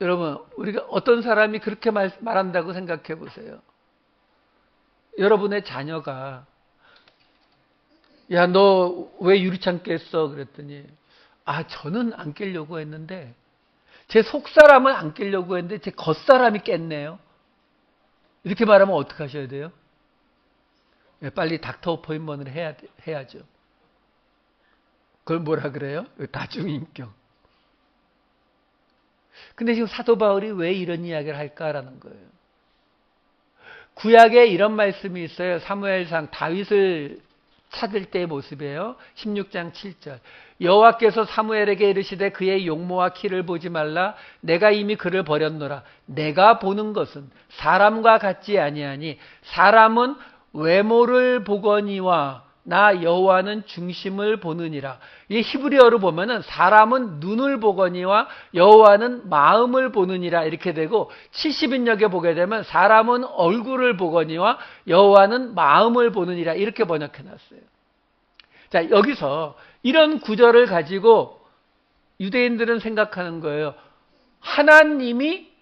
Speaker 1: 여러분, 우리가 어떤 사람이 그렇게 말한다고 생각해 보세요. 여러분의 자녀가 야, 너 왜 유리창 깼어? 그랬더니 저는 안 깨려고 했는데 제 속사람은 안 깨려고 했는데 제 겉사람이 깼네요. 이렇게 말하면 어떻게 하셔야 돼요? 빨리 닥터 어포인먼트를 해야죠. 그걸 뭐라 그래요? 다중인격. 근데 지금 사도 바울이 왜 이런 이야기를 할까라는 거예요. 구약에 이런 말씀이 있어요. 사무엘상 다윗을 찾을 때의 모습이에요. 16장 7절. 여호와께서 사무엘에게 이르시되 그의 용모와 키를 보지 말라. 내가 이미 그를 버렸노라. 내가 보는 것은 사람과 같지 아니하니 사람은 외모를 보거니와 나 여호와는 중심을 보느니라. 이 히브리어로 보면은 사람은 눈을 보거니와 여호와는 마음을 보느니라 이렇게 되고 70인역에 보게 되면 사람은 얼굴을 보거니와 여호와는 마음을 보느니라 이렇게 번역해 놨어요. 자, 여기서 이런 구절을 가지고 유대인들은 생각하는 거예요. 하나님이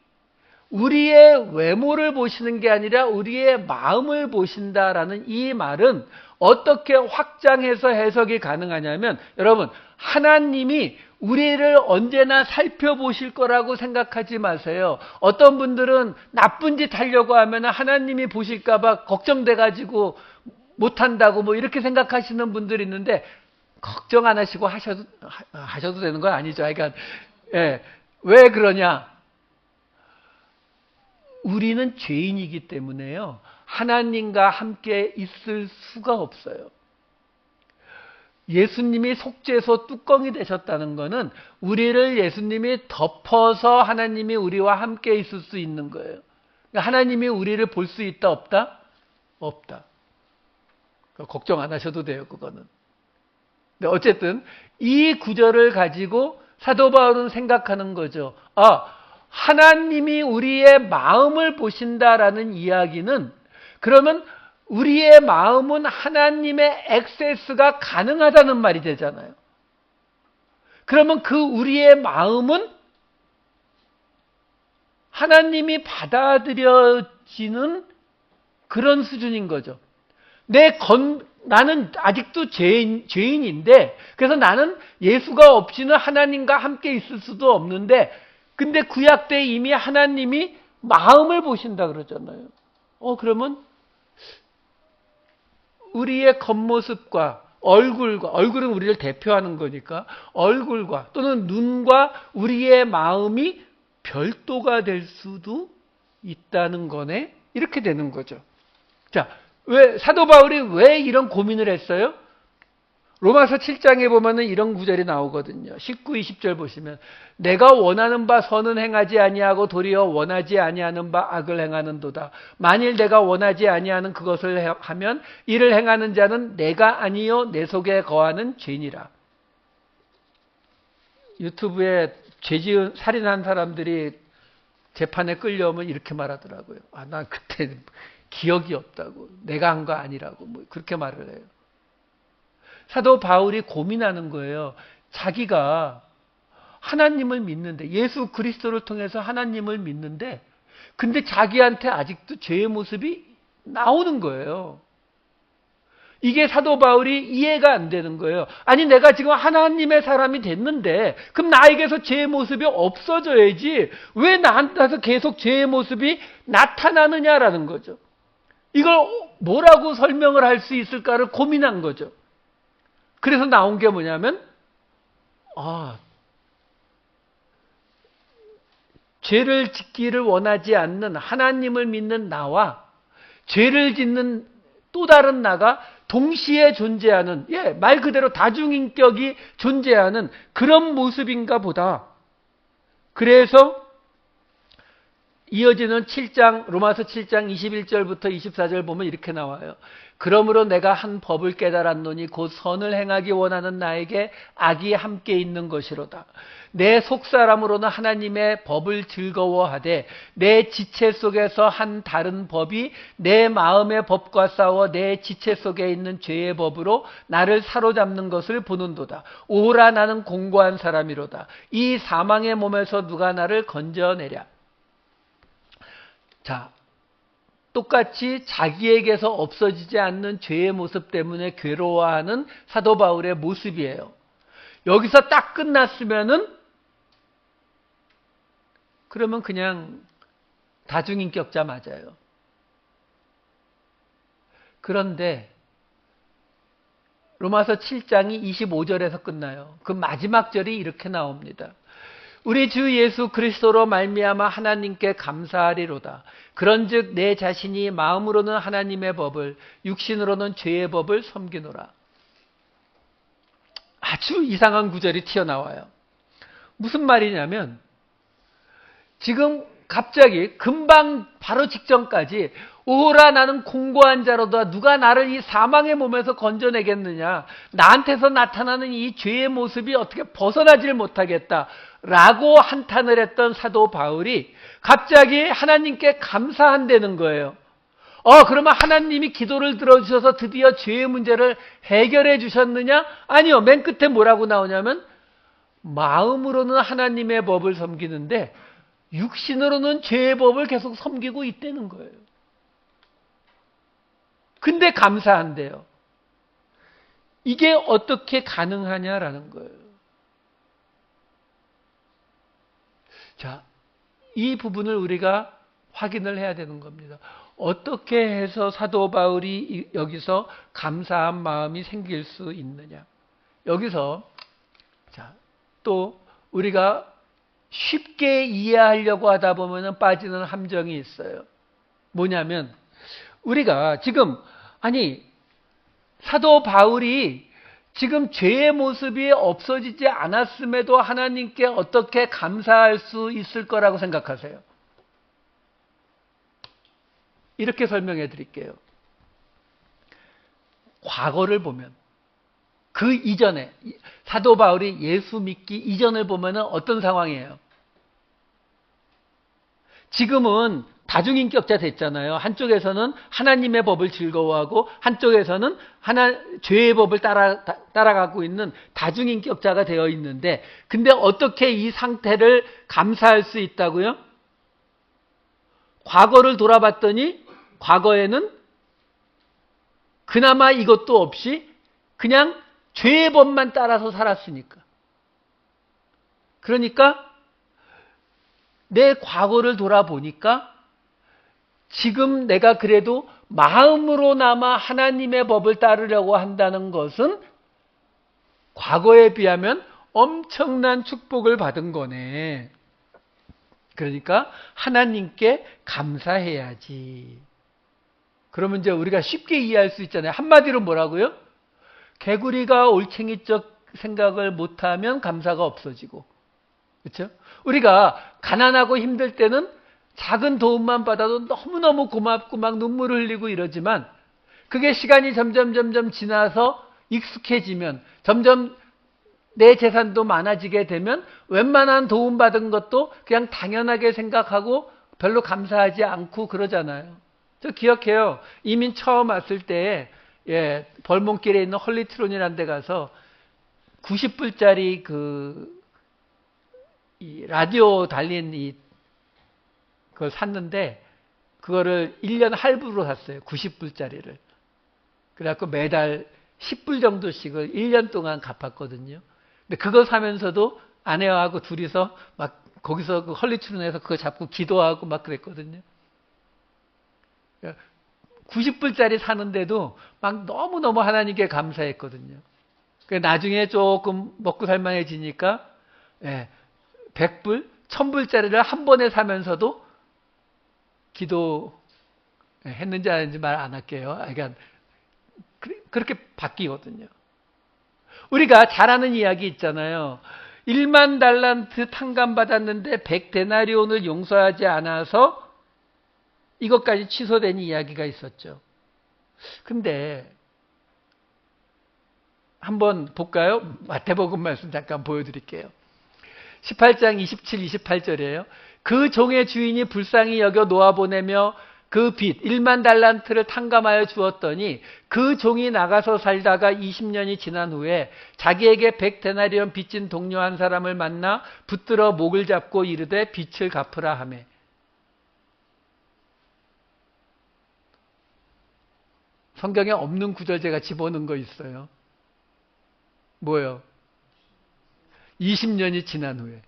Speaker 1: 우리의 외모를 보시는 게 아니라 우리의 마음을 보신다라는 이 말은 어떻게 확장해서 해석이 가능하냐면, 여러분, 하나님이 우리를 언제나 살펴보실 거라고 생각하지 마세요. 어떤 분들은 나쁜 짓 하려고 하면 하나님이 보실까봐 걱정돼가지고 못한다고 뭐 이렇게 생각하시는 분들이 있는데, 걱정 안 하시고 하셔도 되는 건 아니죠. 그러니까, 왜 그러냐? 우리는 죄인이기 때문에요. 하나님과 함께 있을 수가 없어요. 예수님이 속죄소 뚜껑이 되셨다는 것은 우리를 예수님이 덮어서 하나님이 우리와 함께 있을 수 있는 거예요. 그러니까 하나님이 우리를 볼 수 있다 없다? 없다. 걱정 안 하셔도 돼요. 그거는. 근데 어쨌든 이 구절을 가지고 사도 바울은 생각하는 거죠. 하나님이 우리의 마음을 보신다라는 이야기는, 그러면 우리의 마음은 하나님의 액세스가 가능하다는 말이 되잖아요. 그러면 그 우리의 마음은 하나님이 받아들여지는 그런 수준인 거죠. 나는 아직도 죄인인데, 그래서 나는 예수가 없이는 하나님과 함께 있을 수도 없는데, 근데 구약 때 이미 하나님이 마음을 보신다 그러잖아요. 그러면 우리의 겉모습과 얼굴은 우리를 대표하는 거니까 얼굴과 또는 눈과 우리의 마음이 별도가 될 수도 있다는 거네. 이렇게 되는 거죠. 자, 사도 바울이 왜 이런 고민을 했어요? 로마서 7장에 보면은 이런 구절이 나오거든요. 19, 20절 보시면, 내가 원하는 바 선은 행하지 아니하고 도리어 원하지 아니하는 바 악을 행하는도다. 만일 내가 원하지 아니하는 그것을 하면 이를 행하는 자는 내가 아니요 내 속에 거하는 죄니라. 유튜브에 죄지은 살인한 사람들이 재판에 끌려오면 이렇게 말하더라고요. 난 그때 기억이 없다고, 내가 한 거 아니라고, 뭐 그렇게 말을 해요. 사도 바울이 고민하는 거예요. 자기가 하나님을 믿는데, 예수 그리스도를 통해서 하나님을 믿는데, 근데 자기한테 아직도 죄의 모습이 나오는 거예요. 이게 사도 바울이 이해가 안 되는 거예요. 아니, 내가 지금 하나님의 사람이 됐는데 그럼 나에게서 죄의 모습이 없어져야지 왜 나한테서 계속 죄의 모습이 나타나느냐라는 거죠. 이걸 뭐라고 설명을 할 수 있을까를 고민한 거죠. 그래서 나온 게 뭐냐면, 죄를 짓기를 원하지 않는 하나님을 믿는 나와 죄를 짓는 또 다른 나가 동시에 존재하는, 말 그대로 다중인격이 존재하는 그런 모습인가 보다. 그래서 이어지는 7장, 로마서 7장 21절부터 24절 보면 이렇게 나와요. 그러므로 내가 한 법을 깨달았노니 곧 선을 행하기 원하는 나에게 악이 함께 있는 것이로다. 내 속사람으로는 하나님의 법을 즐거워하되 내 지체 속에서 한 다른 법이 내 마음의 법과 싸워 내 지체 속에 있는 죄의 법으로 나를 사로잡는 것을 보는도다. 오라 나는 공고한 사람이로다. 이 사망의 몸에서 누가 나를 건져내랴. 자, 똑같이 자기에게서 없어지지 않는 죄의 모습 때문에 괴로워하는 사도 바울의 모습이에요. 여기서 딱 끝났으면은 그러면 그냥 다중인격자 맞아요. 그런데 로마서 7장이 25절에서 끝나요. 그 마지막 절이 이렇게 나옵니다. 우리 주 예수 그리스도로 말미암아 하나님께 감사하리로다. 그런즉 내 자신이 마음으로는 하나님의 법을, 육신으로는 죄의 법을 섬기노라. 아주 이상한 구절이 튀어나와요. 무슨 말이냐면 지금 갑자기 금방 바로 직전까지 오라 나는 공고한 자로다. 누가 나를 이 사망의 몸에서 건져내겠느냐. 나한테서 나타나는 이 죄의 모습이 어떻게 벗어나질 못하겠다. 라고 한탄을 했던 사도 바울이 갑자기 하나님께 감사한다는 거예요. 그러면 하나님이 기도를 들어주셔서 드디어 죄의 문제를 해결해 주셨느냐? 아니요. 맨 끝에 뭐라고 나오냐면 마음으로는 하나님의 법을 섬기는데 육신으로는 죄의 법을 계속 섬기고 있다는 거예요. 근데 감사한대요. 이게 어떻게 가능하냐라는 거예요. 자, 이 부분을 우리가 확인을 해야 되는 겁니다. 어떻게 해서 사도 바울이 여기서 감사한 마음이 생길 수 있느냐. 여기서 자, 또 우리가 쉽게 이해하려고 하다 보면 빠지는 함정이 있어요. 뭐냐면 우리가 지금 사도 바울이 지금 죄의 모습이 없어지지 않았음에도 하나님께 어떻게 감사할 수 있을 거라고 생각하세요? 이렇게 설명해 드릴게요. 과거를 보면 그 이전에 사도 바울이 예수 믿기 이전을 보면 어떤 상황이에요? 지금은 다중인격자 됐잖아요. 한쪽에서는 하나님의 법을 즐거워하고 한쪽에서는 죄의 법을 따라가고 있는 다중인격자가 되어 있는데 근데 어떻게 이 상태를 감사할 수 있다고요? 과거를 돌아봤더니 과거에는 그나마 이것도 없이 그냥 죄의 법만 따라서 살았으니까. 그러니까 내 과거를 돌아보니까 지금 내가 그래도 마음으로나마 하나님의 법을 따르려고 한다는 것은 과거에 비하면 엄청난 축복을 받은 거네. 그러니까 하나님께 감사해야지. 그러면 이제 우리가 쉽게 이해할 수 있잖아요. 한마디로 뭐라고요? 개구리가 올챙이적 생각을 못하면 감사가 없어지고. 그렇죠? 우리가 가난하고 힘들 때는 작은 도움만 받아도 너무너무 고맙고 막 눈물을 흘리고 이러지만 그게 시간이 점점 지나서 익숙해지면 점점 내 재산도 많아지게 되면 웬만한 도움받은 것도 그냥 당연하게 생각하고 별로 감사하지 않고 그러잖아요. 저 기억해요. 이민 처음 왔을 때 벌몬길에 있는 헐리트론이라는 데 가서 90불짜리 이 라디오 달린 그걸 샀는데 그거를 1년 할부로 샀어요. 90불짜리를. 그래갖고 매달 10불 정도씩을 1년 동안 갚았거든요. 근데 그거 사면서도 아내하고 둘이서 막 거기서 그 헐리트론에서 그거 잡고 기도하고 막 그랬거든요. 90불짜리 사는데도 막 너무너무 하나님께 감사했거든요. 나중에 조금 먹고 살만해지니까 100불, 1000불짜리를 한 번에 사면서도 기도 했는지 안 했는지 말 안 할게요. 그러니까 그렇게 바뀌거든요. 우리가 잘 아는 이야기 있잖아요. 1만 달란트 탕감받았는데 100데나리온을 용서하지 않아서 이것까지 취소된 이야기가 있었죠. 근데 한번 볼까요? 마태복음 말씀 잠깐 보여드릴게요. 18장 27, 28절이에요. 그 종의 주인이 불쌍히 여겨 놓아보내며 그 빚 1만 달란트를 탕감하여 주었더니 그 종이 나가서 살다가 20년이 지난 후에 자기에게 100데나리온 빚진 동료 한 사람을 만나 붙들어 목을 잡고 이르되 빚을 갚으라 하매. 성경에 없는 구절 제가 집어넣은 거 있어요. 뭐요? 20년이 지난 후에.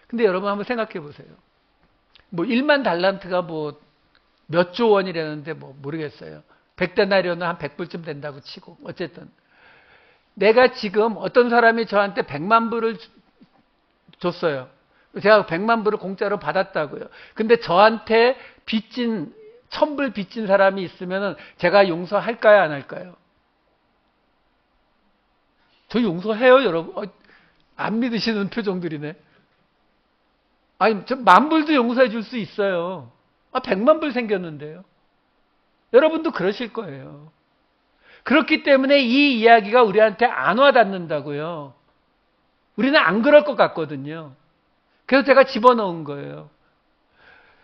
Speaker 1: 근데 여러분 한번 생각해 보세요. 1만 달란트가 몇 조 원이라는데 모르겠어요. 100데나리온은 한 100불쯤 된다고 치고. 어쨌든. 내가 지금 어떤 사람이 저한테 100만 불을 줬어요. 제가 100만 불을 공짜로 받았다고요. 근데 저한테 빚진 1000불 빚진 사람이 있으면 제가 용서할까요, 안 할까요? 저 용서해요, 여러분. 안 믿으시는 표정들이네. 아니, 저 10,000불도 용서해 줄 수 있어요. 100만 불 생겼는데요. 여러분도 그러실 거예요. 그렇기 때문에 이 이야기가 우리한테 안 와닿는다고요. 우리는 안 그럴 것 같거든요. 그래서 제가 집어넣은 거예요.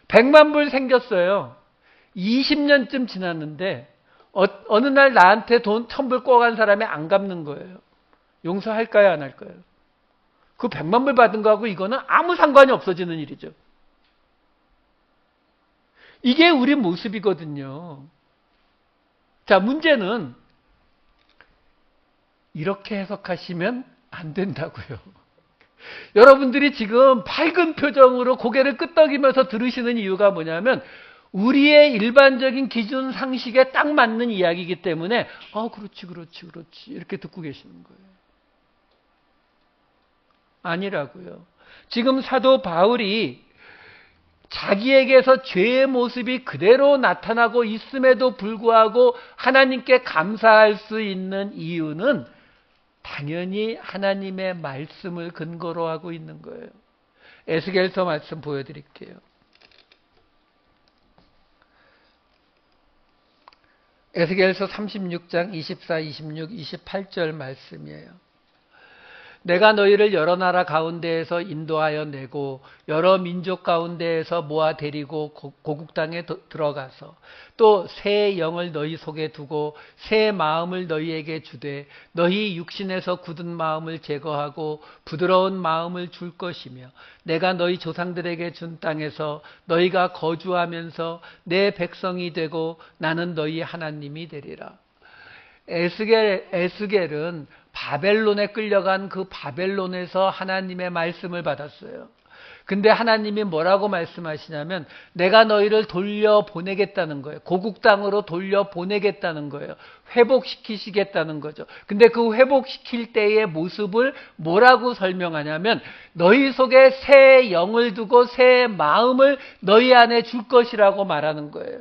Speaker 1: 100만 불 생겼어요. 20년쯤 지났는데 어느 날 나한테 돈 1000불 꿔간 사람이 안 갚는 거예요. 용서할까요, 안 할까요? 그 100만 불 받은 거하고 이거는 아무 상관이 없어지는 일이죠. 이게 우리 모습이거든요. 자, 문제는 이렇게 해석하시면 안 된다고요. 여러분들이 지금 밝은 표정으로 고개를 끄덕이면서 들으시는 이유가 뭐냐면 우리의 일반적인 기준 상식에 딱 맞는 이야기이기 때문에 그렇지 이렇게 듣고 계시는 거예요. 아니라고요. 지금 사도 바울이 자기에게서 죄의 모습이 그대로 나타나고 있음에도 불구하고 하나님께 감사할 수 있는 이유는 당연히 하나님의 말씀을 근거로 하고 있는 거예요. 에스겔서 말씀 보여드릴게요. 에스겔서 36장 24, 26, 28절 말씀이에요. 내가 너희를 여러 나라 가운데에서 인도하여 내고 여러 민족 가운데에서 모아 데리고 고국 땅에 들어가서 또 새 영을 너희 속에 두고 새 마음을 너희에게 주되 너희 육신에서 굳은 마음을 제거하고 부드러운 마음을 줄 것이며 내가 너희 조상들에게 준 땅에서 너희가 거주하면서 내 백성이 되고 나는 너희 하나님이 되리라. 에스겔은 바벨론에 끌려간 그 바벨론에서 하나님의 말씀을 받았어요. 근데 하나님이 뭐라고 말씀하시냐면 내가 너희를 돌려보내겠다는 거예요. 고국 땅으로 돌려보내겠다는 거예요. 회복시키시겠다는 거죠. 근데 그 회복시킬 때의 모습을 뭐라고 설명하냐면 너희 속에 새 영을 두고 새 마음을 너희 안에 줄 것이라고 말하는 거예요.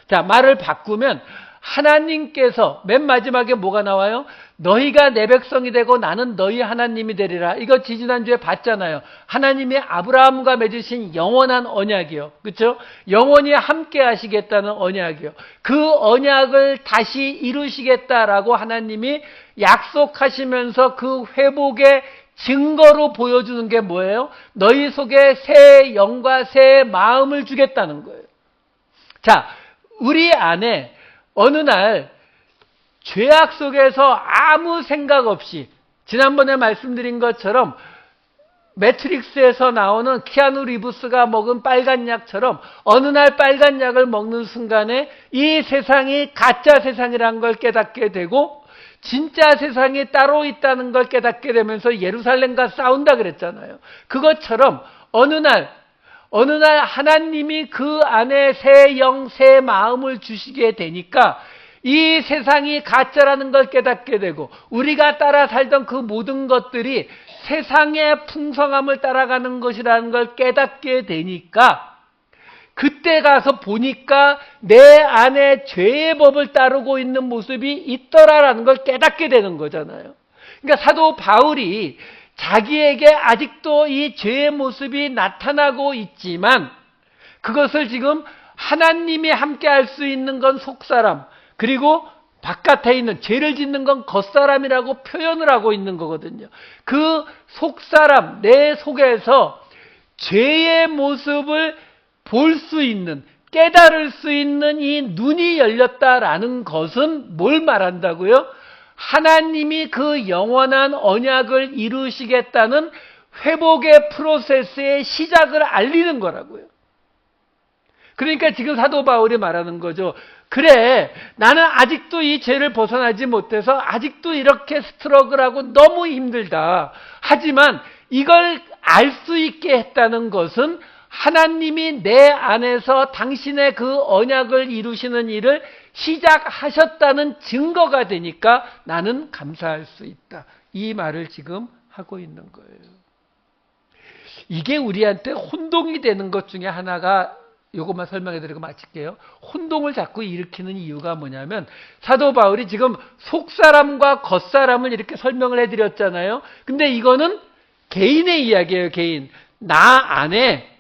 Speaker 1: 자, 말을 바꾸면 하나님께서 맨 마지막에 뭐가 나와요? 너희가 내 백성이 되고 나는 너희 하나님이 되리라. 이거 지지난주에 봤잖아요. 하나님이 아브라함과 맺으신 영원한 언약이요. 그렇죠? 영원히 함께 하시겠다는 언약이요. 그 언약을 다시 이루시겠다라고 하나님이 약속하시면서 그 회복의 증거로 보여주는 게 뭐예요? 너희 속에 새 영과 새 마음을 주겠다는 거예요. 자, 우리 안에 어느 날 죄악 속에서 아무 생각 없이 지난번에 말씀드린 것처럼 매트릭스에서 나오는 키아누 리브스가 먹은 빨간 약처럼 어느 날 빨간 약을 먹는 순간에 이 세상이 가짜 세상이라는 걸 깨닫게 되고 진짜 세상이 따로 있다는 걸 깨닫게 되면서 예루살렘과 싸운다 그랬잖아요. 그것처럼 어느 날 하나님이 그 안에 새 영, 새 마음을 주시게 되니까 이 세상이 가짜라는 걸 깨닫게 되고 우리가 따라 살던 그 모든 것들이 세상의 풍성함을 따라가는 것이라는 걸 깨닫게 되니까 그때 가서 보니까 내 안에 죄의 법을 따르고 있는 모습이 있더라라는 걸 깨닫게 되는 거잖아요. 그러니까 사도 바울이 자기에게 아직도 이 죄의 모습이 나타나고 있지만 그것을 지금 하나님이 함께 할 수 있는 건 속사람, 그리고 바깥에 있는 죄를 짓는 건 겉사람이라고 표현을 하고 있는 거거든요. 그 속사람, 내 속에서 죄의 모습을 볼 수 있는, 깨달을 수 있는 이 눈이 열렸다라는 것은 뭘 말한다고요? 하나님이 그 영원한 언약을 이루시겠다는 회복의 프로세스의 시작을 알리는 거라고요. 그러니까 지금 사도 바울이 말하는 거죠. 그래, 나는 아직도 이 죄를 벗어나지 못해서 아직도 이렇게 스트러글하고 너무 힘들다. 하지만 이걸 알 수 있게 했다는 것은 하나님이 내 안에서 당신의 그 언약을 이루시는 일을 시작하셨다는 증거가 되니까 나는 감사할 수 있다. 이 말을 지금 하고 있는 거예요. 이게 우리한테 혼동이 되는 것 중에 하나가 이것만 설명해 드리고 마칠게요. 혼동을 자꾸 일으키는 이유가 뭐냐면 사도 바울이 지금 속사람과 겉사람을 이렇게 설명을 해 드렸잖아요. 근데 이거는 개인의 이야기예요. 개인. 나 안에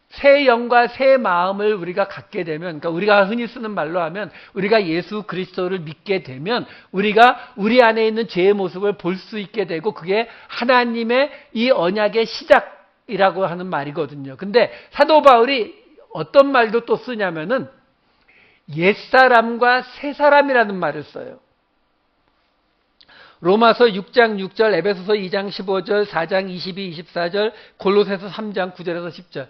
Speaker 1: 새 영과 새 마음을 우리가 갖게 되면, 그러니까 우리가 흔히 쓰는 말로 하면 우리가 예수 그리스도를 믿게 되면 우리가 우리 안에 있는 죄의 모습을 볼 수 있게 되고 그게 하나님의 이 언약의 시작이라고 하는 말이거든요. 근데 사도 바울이 어떤 말도 또 쓰냐면은 옛사람과 새사람이라는 말을 써요. 로마서 6장 6절, 에베소서 2장 15절, 4장 22, 24절, 골로새서 3장 9절에서 10절.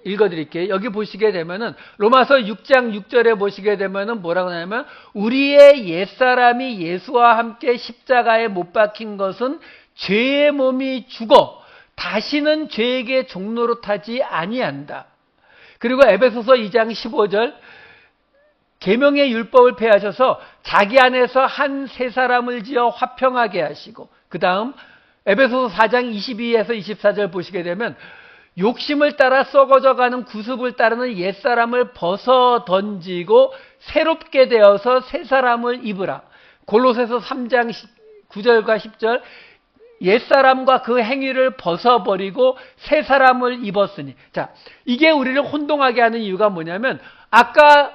Speaker 1: 읽어드릴게요. 여기 보시게 되면은 로마서 6장 6절에 보시게 되면은 뭐라고 하냐면 우리의 옛사람이 예수와 함께 십자가에 못 박힌 것은 죄의 몸이 죽어 다시는 죄에게 종노릇하지 아니한다. 그리고 에베소서 2장 15절 계명의 율법을 폐하셔서 자기 안에서 한 새 사람을 지어 화평하게 하시고, 그 다음 에베소서 4장 22에서 24절 보시게 되면 욕심을 따라 썩어져가는 구습을 따르는 옛사람을 벗어 던지고 새롭게 되어서 새 사람을 입으라. 골로새서 3장 9절과 10절 옛사람과 그 행위를 벗어버리고 새 사람을 입었으니. 자, 이게 우리를 혼동하게 하는 이유가 뭐냐면 아까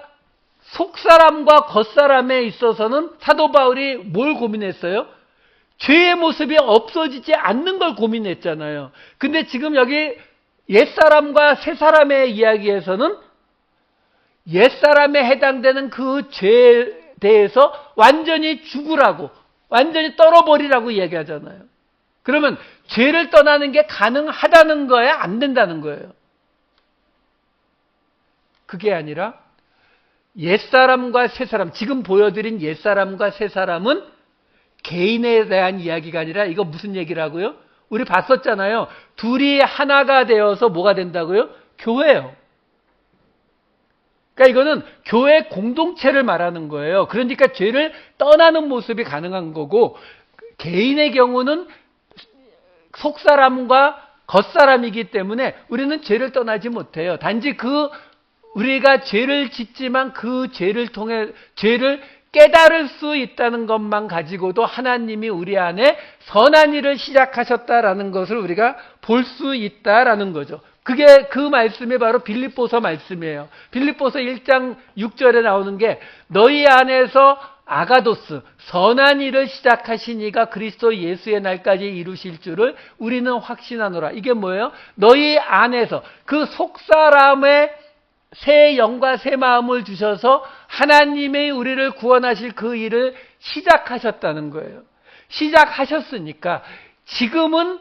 Speaker 1: 속사람과 겉사람에 있어서는 사도 바울이 뭘 고민했어요? 죄의 모습이 없어지지 않는 걸 고민했잖아요. 근데 지금 여기 옛사람과 새사람의 이야기에서는 옛사람에 해당되는 그 죄에 대해서 완전히 죽으라고, 완전히 떨어버리라고 이야기하잖아요. 그러면 죄를 떠나는 게 가능하다는 거야? 안 된다는 거예요? 그게 아니라 옛사람과 새사람, 지금 보여드린 옛사람과 새사람은 개인에 대한 이야기가 아니라 이거 무슨 얘기라고요? 우리 봤었잖아요. 둘이 하나가 되어서 뭐가 된다고요? 교회예요. 그러니까 이거는 교회 공동체를 말하는 거예요. 그러니까 죄를 떠나는 모습이 가능한 거고, 개인의 경우는 속사람과 겉사람이기 때문에 우리는 죄를 떠나지 못해요. 단지 우리가 죄를 짓지만 그 죄를 통해 죄를 깨달을 수 있다는 것만 가지고도 하나님이 우리 안에 선한 일을 시작하셨다라는 것을 우리가 볼 수 있다라는 거죠. 그게 그 말씀이 바로 빌립보서 말씀이에요. 빌립보서 1장 6절에 나오는 게 너희 안에서 아가도스 선한 일을 시작하신 이가 그리스도 예수의 날까지 이루실 줄을 우리는 확신하노라. 이게 뭐예요? 너희 안에서 그 속사람의 새 영과 새 마음을 주셔서 하나님의 우리를 구원하실 그 일을 시작하셨다는 거예요. 시작하셨으니까 지금은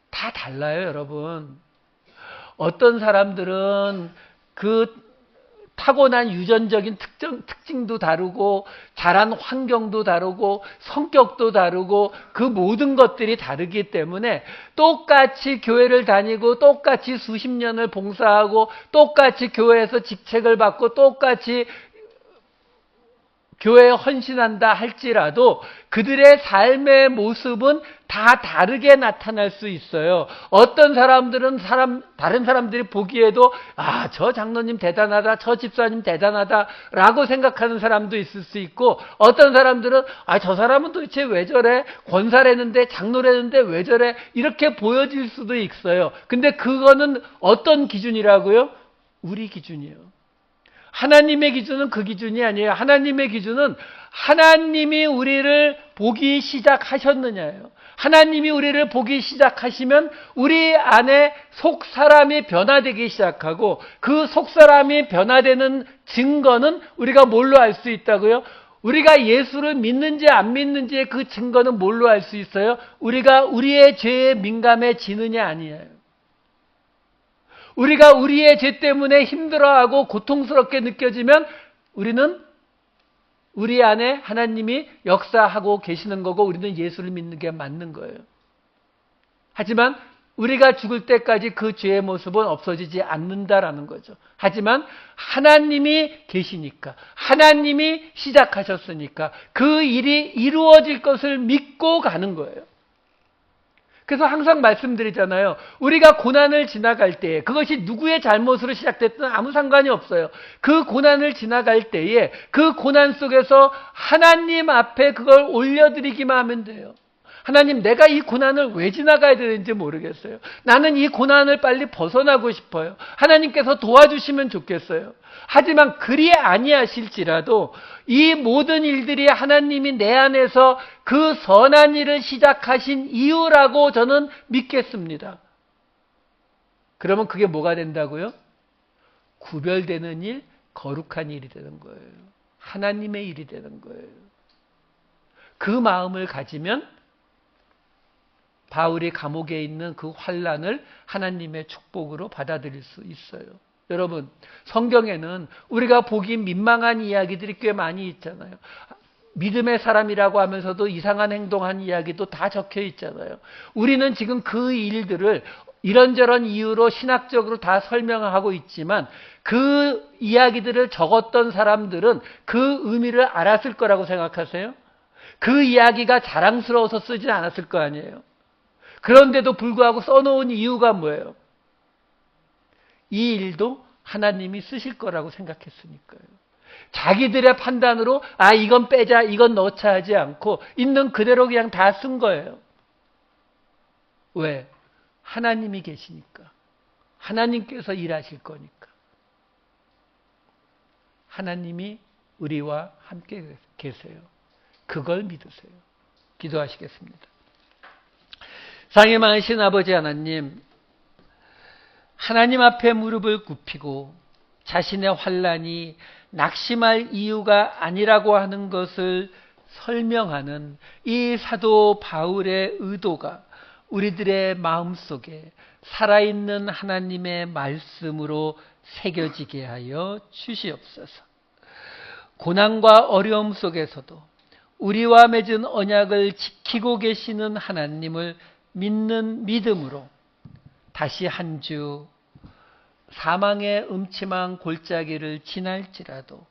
Speaker 1: 다 달라요, 여러분. 어떤 사람들은 그 타고난 유전적인 특징도 다르고 자란 환경도 다르고 성격도 다르고 그 모든 것들이 다르기 때문에 똑같이 교회를 다니고 똑같이 수십 년을 봉사하고 똑같이 교회에서 직책을 받고 똑같이 교회에 헌신한다 할지라도 그들의 삶의 모습은 다 다르게 나타날 수 있어요. 어떤 사람들은 다른 사람들이 보기에도 저 장로님 대단하다, 저 집사님 대단하다 라고 생각하는 사람도 있을 수 있고, 어떤 사람들은 저 사람은 도대체 왜 저래? 권사라는데 장로라는데 왜 저래? 이렇게 보여질 수도 있어요. 근데 그거는 어떤 기준이라고요? 우리 기준이에요. 하나님의 기준은 그 기준이 아니에요. 하나님의 기준은 하나님이 우리를 보기 시작하셨느냐예요. 하나님이 우리를 보기 시작하시면 우리 안에 속사람이 변화되기 시작하고, 그 속사람이 변화되는 증거는 우리가 뭘로 알 수 있다고요? 우리가 예수를 믿는지 안 믿는지의 그 증거는 뭘로 알 수 있어요? 우리가 우리의 죄에 민감해지느냐 아니에요. 우리가 우리의 죄 때문에 힘들어하고 고통스럽게 느껴지면 우리는 우리 안에 하나님이 역사하고 계시는 거고 우리는 예수를 믿는 게 맞는 거예요. 하지만 우리가 죽을 때까지 그 죄의 모습은 없어지지 않는다라는 거죠. 하지만 하나님이 계시니까, 하나님이 시작하셨으니까 그 일이 이루어질 것을 믿고 가는 거예요. 그래서 항상 말씀드리잖아요. 우리가 고난을 지나갈 때 그것이 누구의 잘못으로 시작됐든 아무 상관이 없어요. 그 고난을 지나갈 때에 그 고난 속에서 하나님 앞에 그걸 올려드리기만 하면 돼요. 하나님, 내가 이 고난을 왜 지나가야 되는지 모르겠어요. 나는 이 고난을 빨리 벗어나고 싶어요. 하나님께서 도와주시면 좋겠어요. 하지만 그리 아니하실지라도 이 모든 일들이 하나님이 내 안에서 그 선한 일을 시작하신 이유라고 저는 믿겠습니다. 그러면 그게 뭐가 된다고요? 구별되는 일, 거룩한 일이 되는 거예요. 하나님의 일이 되는 거예요. 그 마음을 가지면 바울이 감옥에 있는 그 환난을 하나님의 축복으로 받아들일 수 있어요. 여러분, 성경에는 우리가 보기 민망한 이야기들이 꽤 많이 있잖아요. 믿음의 사람이라고 하면서도 이상한 행동한 이야기도 다 적혀 있잖아요. 우리는 지금 그 일들을 이런저런 이유로 신학적으로 다 설명하고 있지만 그 이야기들을 적었던 사람들은 그 의미를 알았을 거라고 생각하세요? 그 이야기가 자랑스러워서 쓰지 않았을 거 아니에요. 그런데도 불구하고 써놓은 이유가 뭐예요? 이 일도 하나님이 쓰실 거라고 생각했으니까요. 자기들의 판단으로 이건 빼자, 이건 넣자 하지 않고 있는 그대로 그냥 다 쓴 거예요. 왜? 하나님이 계시니까. 하나님께서 일하실 거니까. 하나님이 우리와 함께 계세요. 그걸 믿으세요. 기도하시겠습니다. 상이 많으신 아버지 하나님, 하나님 앞에 무릎을 굽히고 자신의 환난이 낙심할 이유가 아니라고 하는 것을 설명하는 이 사도 바울의 의도가 우리들의 마음속에 살아있는 하나님의 말씀으로 새겨지게 하여 주시옵소서. 고난과 어려움 속에서도 우리와 맺은 언약을 지키고 계시는 하나님을 믿는 믿음으로 다시 한 주 사망의 음침한 골짜기를 지날지라도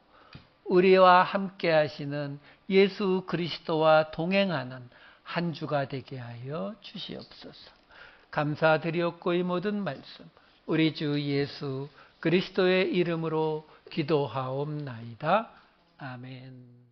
Speaker 1: 우리와 함께 하시는 예수 그리스도와 동행하는 한 주가 되게 하여 주시옵소서. 감사드리옵고 이 모든 말씀 우리 주 예수 그리스도의 이름으로 기도하옵나이다. 아멘.